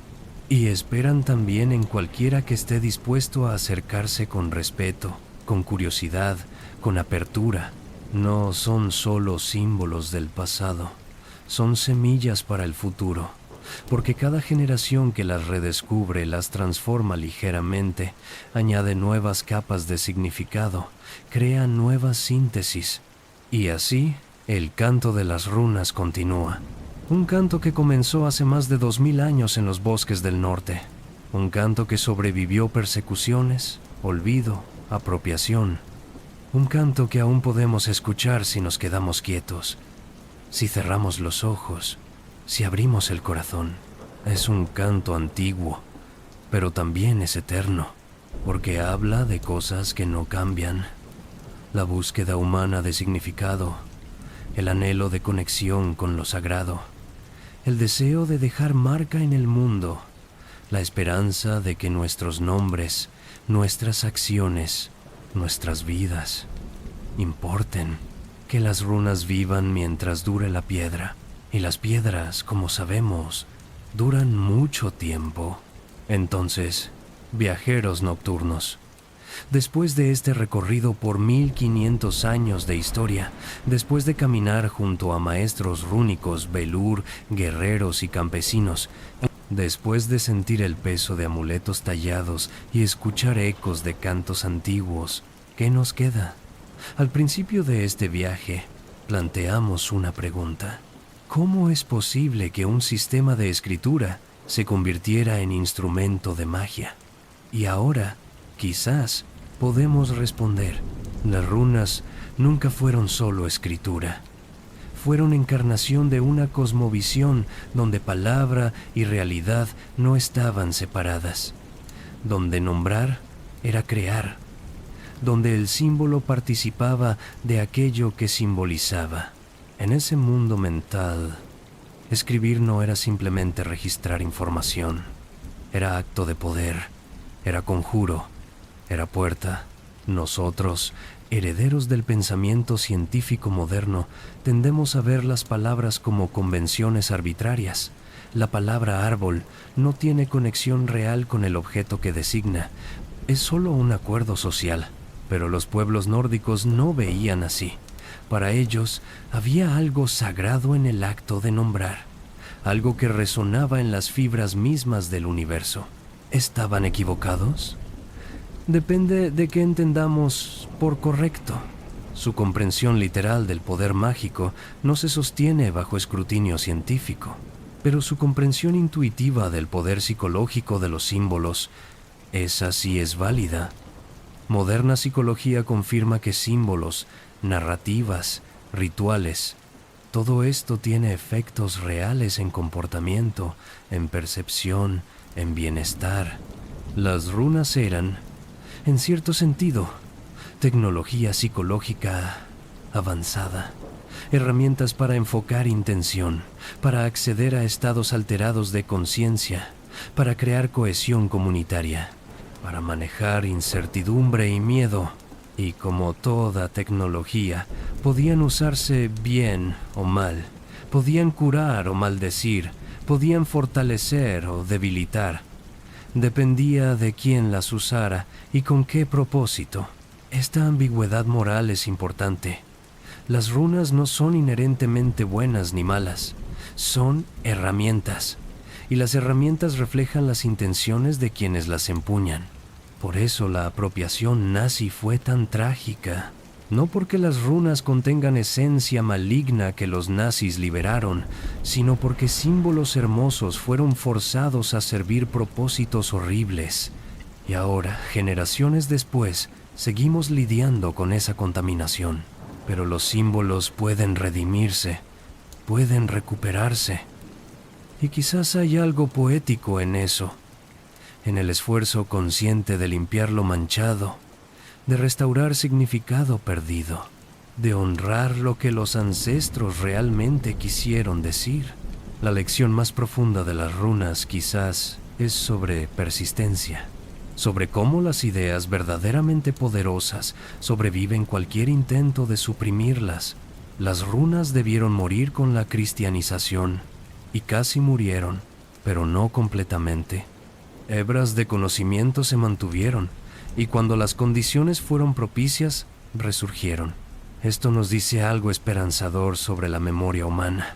y esperan también en cualquiera que esté dispuesto a acercarse con respeto, con curiosidad, con apertura. No son solo símbolos del pasado, son semillas para el futuro, porque cada generación que las redescubre las transforma ligeramente, añade nuevas capas de significado, crea nuevas síntesis, y así el canto de las runas continúa. Un canto que comenzó hace más de 2000 años en los bosques del norte, un canto que sobrevivió persecuciones, olvido, apropiación. Un canto que aún podemos escuchar si nos quedamos quietos, si cerramos los ojos, si abrimos el corazón. Es un canto antiguo, pero también es eterno, porque habla de cosas que no cambian. La búsqueda humana de significado, el anhelo de conexión con lo sagrado, el deseo de dejar marca en el mundo, la esperanza de que nuestros nombres, nuestras acciones, nuestras vidas importen, que las runas vivan mientras dure la piedra, y las piedras, como sabemos, duran mucho tiempo. Entonces, viajeros nocturnos, Después de este recorrido por 1500 años de historia, después de caminar junto a maestros rúnicos, velur, guerreros y campesinos, después de sentir el peso de amuletos tallados y escuchar ecos de cantos antiguos, ¿qué nos queda? Al principio de este viaje, planteamos una pregunta. ¿Cómo es posible que un sistema de escritura se convirtiera en instrumento de magia? Y ahora, quizás, podemos responder. Las runas nunca fueron solo escritura. Fueron encarnación de una cosmovisión donde palabra y realidad no estaban separadas, donde nombrar era crear, donde el símbolo participaba de aquello que simbolizaba. En ese mundo mental, escribir no era simplemente registrar información, era acto de poder, era conjuro, era puerta. Nosotros, herederos del pensamiento científico moderno, tendemos a ver las palabras como convenciones arbitrarias. La palabra árbol no tiene conexión real con el objeto que designa, es solo un acuerdo social. Pero los pueblos nórdicos no veían así. Para ellos había algo sagrado en el acto de nombrar, algo que resonaba en las fibras mismas del universo. ¿Estaban equivocados? Depende de qué entendamos por correcto. Su comprensión literal del poder mágico no se sostiene bajo escrutinio científico, pero su comprensión intuitiva del poder psicológico de los símbolos, esa sí es válida. Moderna psicología confirma que símbolos, narrativas, rituales, todo esto tiene efectos reales en comportamiento, en percepción, en bienestar. Las runas eran, en cierto sentido, tecnología psicológica avanzada, herramientas para enfocar intención, para acceder a estados alterados de conciencia, para crear cohesión comunitaria, para manejar incertidumbre y miedo, y como toda tecnología, podían usarse bien o mal, podían curar o maldecir, podían fortalecer o debilitar. Dependía de quién las usara y con qué propósito. Esta ambigüedad moral es importante. Las runas no son inherentemente buenas ni malas, son herramientas. Y las herramientas reflejan las intenciones de quienes las empuñan. Por eso la apropiación nazi fue tan trágica. No porque las runas contengan esencia maligna que los nazis liberaron, sino porque símbolos hermosos fueron forzados a servir propósitos horribles. Y ahora, generaciones después, seguimos lidiando con esa contaminación. Pero los símbolos pueden redimirse, pueden recuperarse. Y quizás hay algo poético en eso, en el esfuerzo consciente de limpiar lo manchado, de restaurar significado perdido, de honrar lo que los ancestros realmente quisieron decir. La lección más profunda de las runas quizás es sobre persistencia, sobre cómo las ideas verdaderamente poderosas sobreviven cualquier intento de suprimirlas. Las runas debieron morir con la cristianización, y casi murieron, pero no completamente. Hebras de conocimiento se mantuvieron, y cuando las condiciones fueron propicias, resurgieron. Esto nos dice algo esperanzador sobre la memoria humana,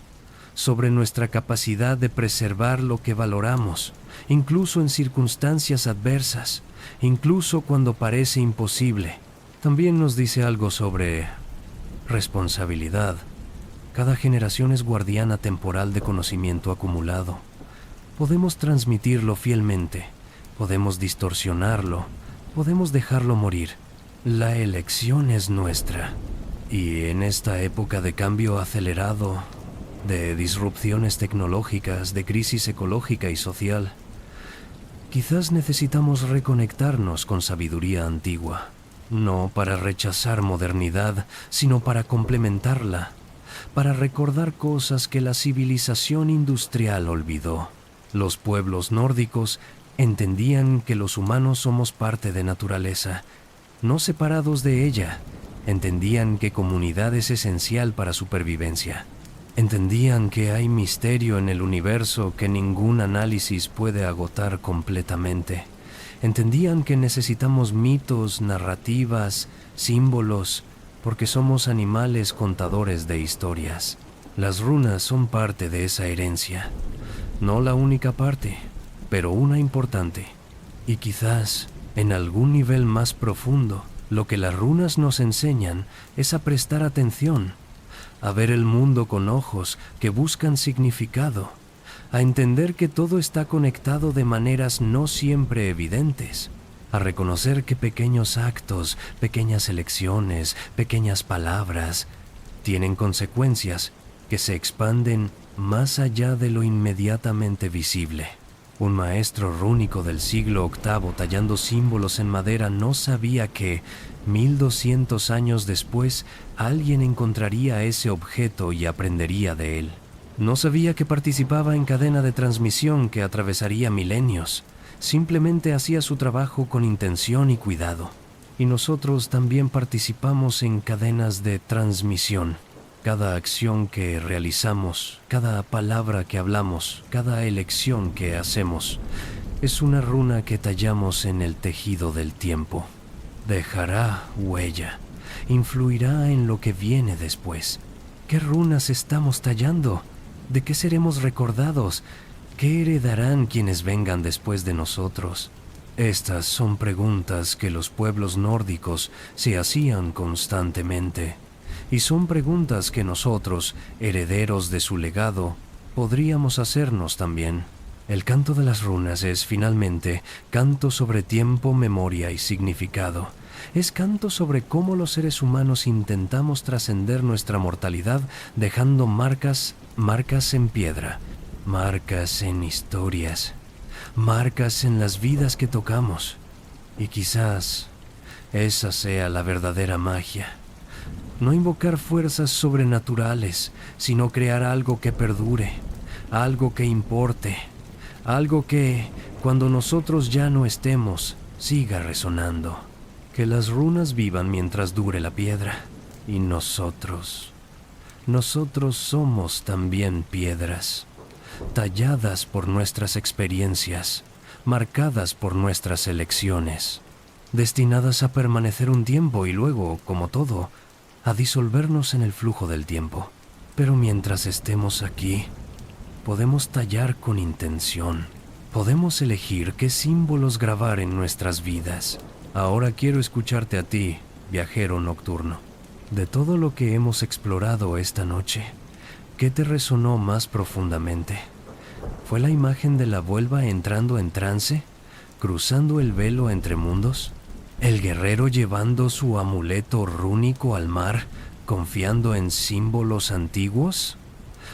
sobre nuestra capacidad de preservar lo que valoramos, incluso en circunstancias adversas, incluso cuando parece imposible. También nos dice algo sobre responsabilidad. Cada generación es guardiana temporal de conocimiento acumulado. Podemos transmitirlo fielmente, podemos distorsionarlo, podemos dejarlo morir. La elección es nuestra. Y en esta época de cambio acelerado, de disrupciones tecnológicas, de crisis ecológica y social, quizás necesitamos reconectarnos con sabiduría antigua, no para rechazar modernidad, sino para complementarla, para recordar cosas que la civilización industrial olvidó. Los pueblos nórdicos entendían que los humanos somos parte de naturaleza, no separados de ella. Entendían que comunidad es esencial para supervivencia. Entendían que hay misterio en el universo que ningún análisis puede agotar completamente. Entendían que necesitamos mitos, narrativas, símbolos, porque somos animales contadores de historias. Las runas son parte de esa herencia. No la única parte, pero una importante. Y quizás, en algún nivel más profundo, lo que las runas nos enseñan es a prestar atención, a ver el mundo con ojos que buscan significado, a entender que todo está conectado de maneras no siempre evidentes, a reconocer que pequeños actos, pequeñas elecciones, pequeñas palabras, tienen consecuencias que se expanden más allá de lo inmediatamente visible. Un maestro rúnico del siglo VIII tallando símbolos en madera no sabía que, 1200 años después, alguien encontraría ese objeto y aprendería de él. No sabía que participaba en cadena de transmisión que atravesaría milenios. Simplemente hacía su trabajo con intención y cuidado. Y nosotros también participamos en cadenas de transmisión. Cada acción que realizamos, cada palabra que hablamos, cada elección que hacemos, es una runa que tallamos en el tejido del tiempo. Dejará huella, influirá en lo que viene después. ¿Qué runas estamos tallando? ¿De qué seremos recordados? ¿Qué heredarán quienes vengan después de nosotros? Estas son preguntas que los pueblos nórdicos se hacían constantemente. Y son preguntas que nosotros, herederos de su legado, podríamos hacernos también. El canto de las runas es, finalmente, canto sobre tiempo, memoria y significado. Es canto sobre cómo los seres humanos intentamos trascender nuestra mortalidad dejando marcas en piedra, marcas en historias, marcas en las vidas que tocamos. Y quizás esa sea la verdadera magia. No invocar fuerzas sobrenaturales, sino crear algo que perdure, algo que importe, algo que, cuando nosotros ya no estemos, siga resonando. Que las runas vivan mientras dure la piedra. Y nosotros somos también piedras, talladas por nuestras experiencias, marcadas por nuestras elecciones, destinadas a permanecer un tiempo y luego, como todo, a disolvernos en el flujo del tiempo. Pero mientras estemos aquí, podemos tallar con intención. Podemos elegir qué símbolos grabar en nuestras vidas. Ahora quiero escucharte a ti, viajero nocturno. De todo lo que hemos explorado esta noche, ¿qué te resonó más profundamente? ¿Fue la imagen de la Vuelva entrando en trance, cruzando el velo entre mundos? ¿El guerrero llevando su amuleto rúnico al mar, confiando en símbolos antiguos?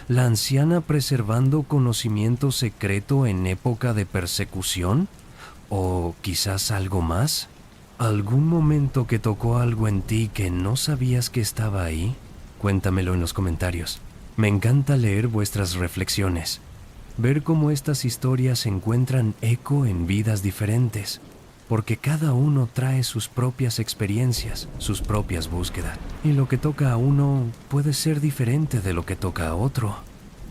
¿La anciana preservando conocimiento secreto en época de persecución? ¿O quizás algo más? ¿Algún momento que tocó algo en ti que no sabías que estaba ahí? Cuéntamelo en los comentarios. Me encanta leer vuestras reflexiones, ver cómo estas historias encuentran eco en vidas diferentes, porque cada uno trae sus propias experiencias, sus propias búsquedas, y lo que toca a uno puede ser diferente de lo que toca a otro.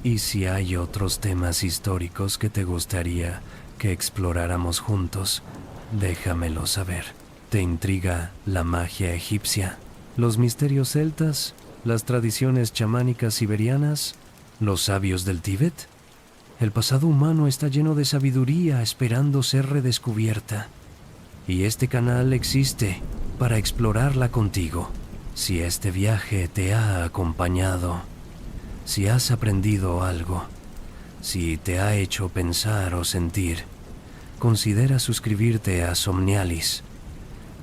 Y si hay otros temas históricos que te gustaría que exploráramos juntos, déjamelo saber. ¿Te intriga la magia egipcia, los misterios celtas, las tradiciones chamánicas siberianas, los sabios del Tíbet? El pasado humano está lleno de sabiduría esperando ser redescubierta. Y este canal existe para explorarla contigo. Si este viaje te ha acompañado, si has aprendido algo, si te ha hecho pensar o sentir, considera suscribirte a Somnialis.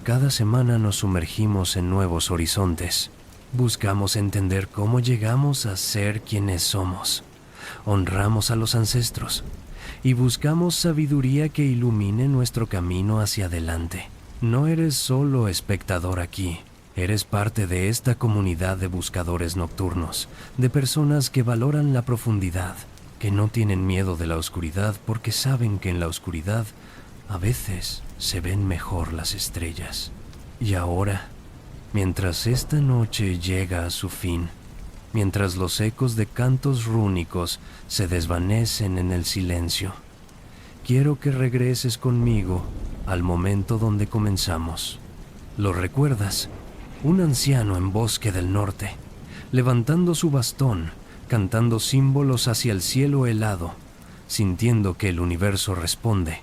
Cada semana nos sumergimos en nuevos horizontes. Buscamos entender cómo llegamos a ser quienes somos. Honramos a los ancestros y buscamos sabiduría que ilumine nuestro camino hacia adelante. No eres solo espectador aquí, eres parte de esta comunidad de buscadores nocturnos, de personas que valoran la profundidad, que no tienen miedo de la oscuridad porque saben que en la oscuridad a veces se ven mejor las estrellas. Y ahora, mientras esta noche llega a su fin, mientras los ecos de cantos rúnicos se desvanecen en el silencio, quiero que regreses conmigo al momento donde comenzamos. ¿Lo recuerdas? Un anciano en Bosque del Norte, levantando su bastón, cantando símbolos hacia el cielo helado, sintiendo que el universo responde.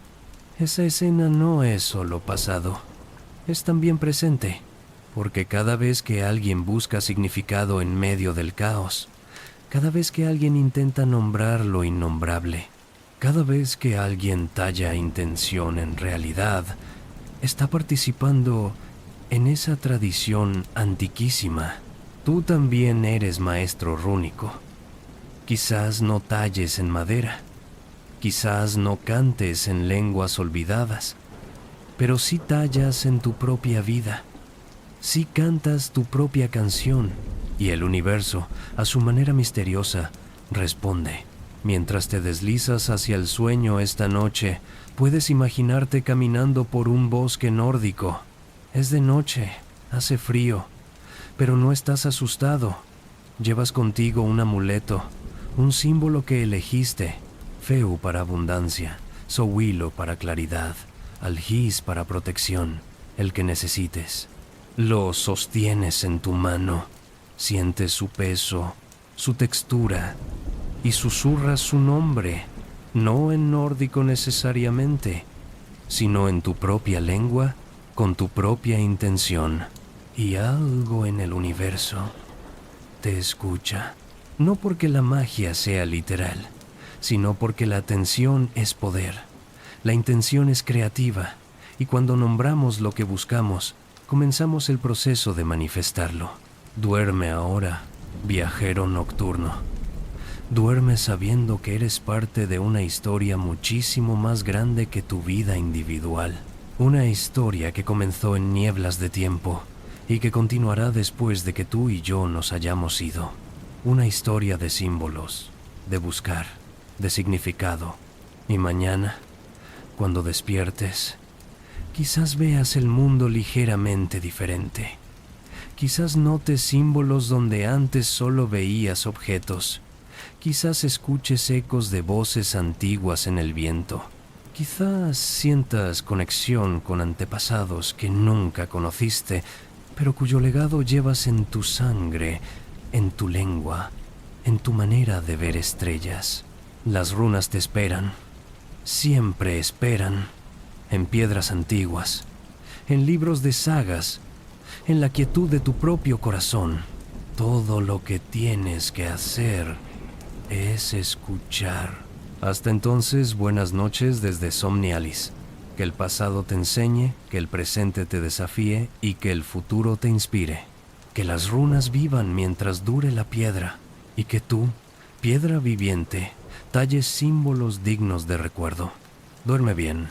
Esa escena no es solo pasado, es también presente, porque cada vez que alguien busca significado en medio del caos, cada vez que alguien intenta nombrar lo innombrable, cada vez que alguien talla intención en realidad, está participando en esa tradición antiquísima. Tú también eres maestro rúnico. Quizás no talles en madera, quizás no cantes en lenguas olvidadas, pero sí tallas en tu propia vida, sí cantas tu propia canción, y el universo, a su manera misteriosa, responde. Mientras te deslizas hacia el sueño esta noche, puedes imaginarte caminando por un bosque nórdico. Es de noche, hace frío, pero no estás asustado. Llevas contigo un amuleto, un símbolo que elegiste: Feu para abundancia, Sowilo para claridad, Algis para protección, el que necesites. Lo sostienes en tu mano, sientes su peso, su textura, y susurras su nombre, no en nórdico necesariamente, sino en tu propia lengua, con tu propia intención. Y algo en el universo te escucha, no porque la magia sea literal, sino porque la atención es poder, la intención es creativa, y cuando nombramos lo que buscamos, comenzamos el proceso de manifestarlo. Duerme ahora, viajero nocturno. Duerme sabiendo que eres parte de una historia muchísimo más grande que tu vida individual. Una historia que comenzó en nieblas de tiempo y que continuará después de que tú y yo nos hayamos ido. Una historia de símbolos, de buscar, de significado. Y mañana, cuando despiertes, quizás veas el mundo ligeramente diferente. Quizás notes símbolos donde antes solo veías objetos. Quizás escuches ecos de voces antiguas en el viento. Quizás sientas conexión con antepasados que nunca conociste, pero cuyo legado llevas en tu sangre, en tu lengua, en tu manera de ver estrellas. Las runas te esperan, siempre esperan, en piedras antiguas, en libros de sagas, en la quietud de tu propio corazón. Todo lo que tienes que hacer es escuchar. Hasta entonces, buenas noches desde Somnialis. Que el pasado te enseñe, que el presente te desafíe y que el futuro te inspire. Que las runas vivan mientras dure la piedra y que tú, piedra viviente, talles símbolos dignos de recuerdo. Duerme bien.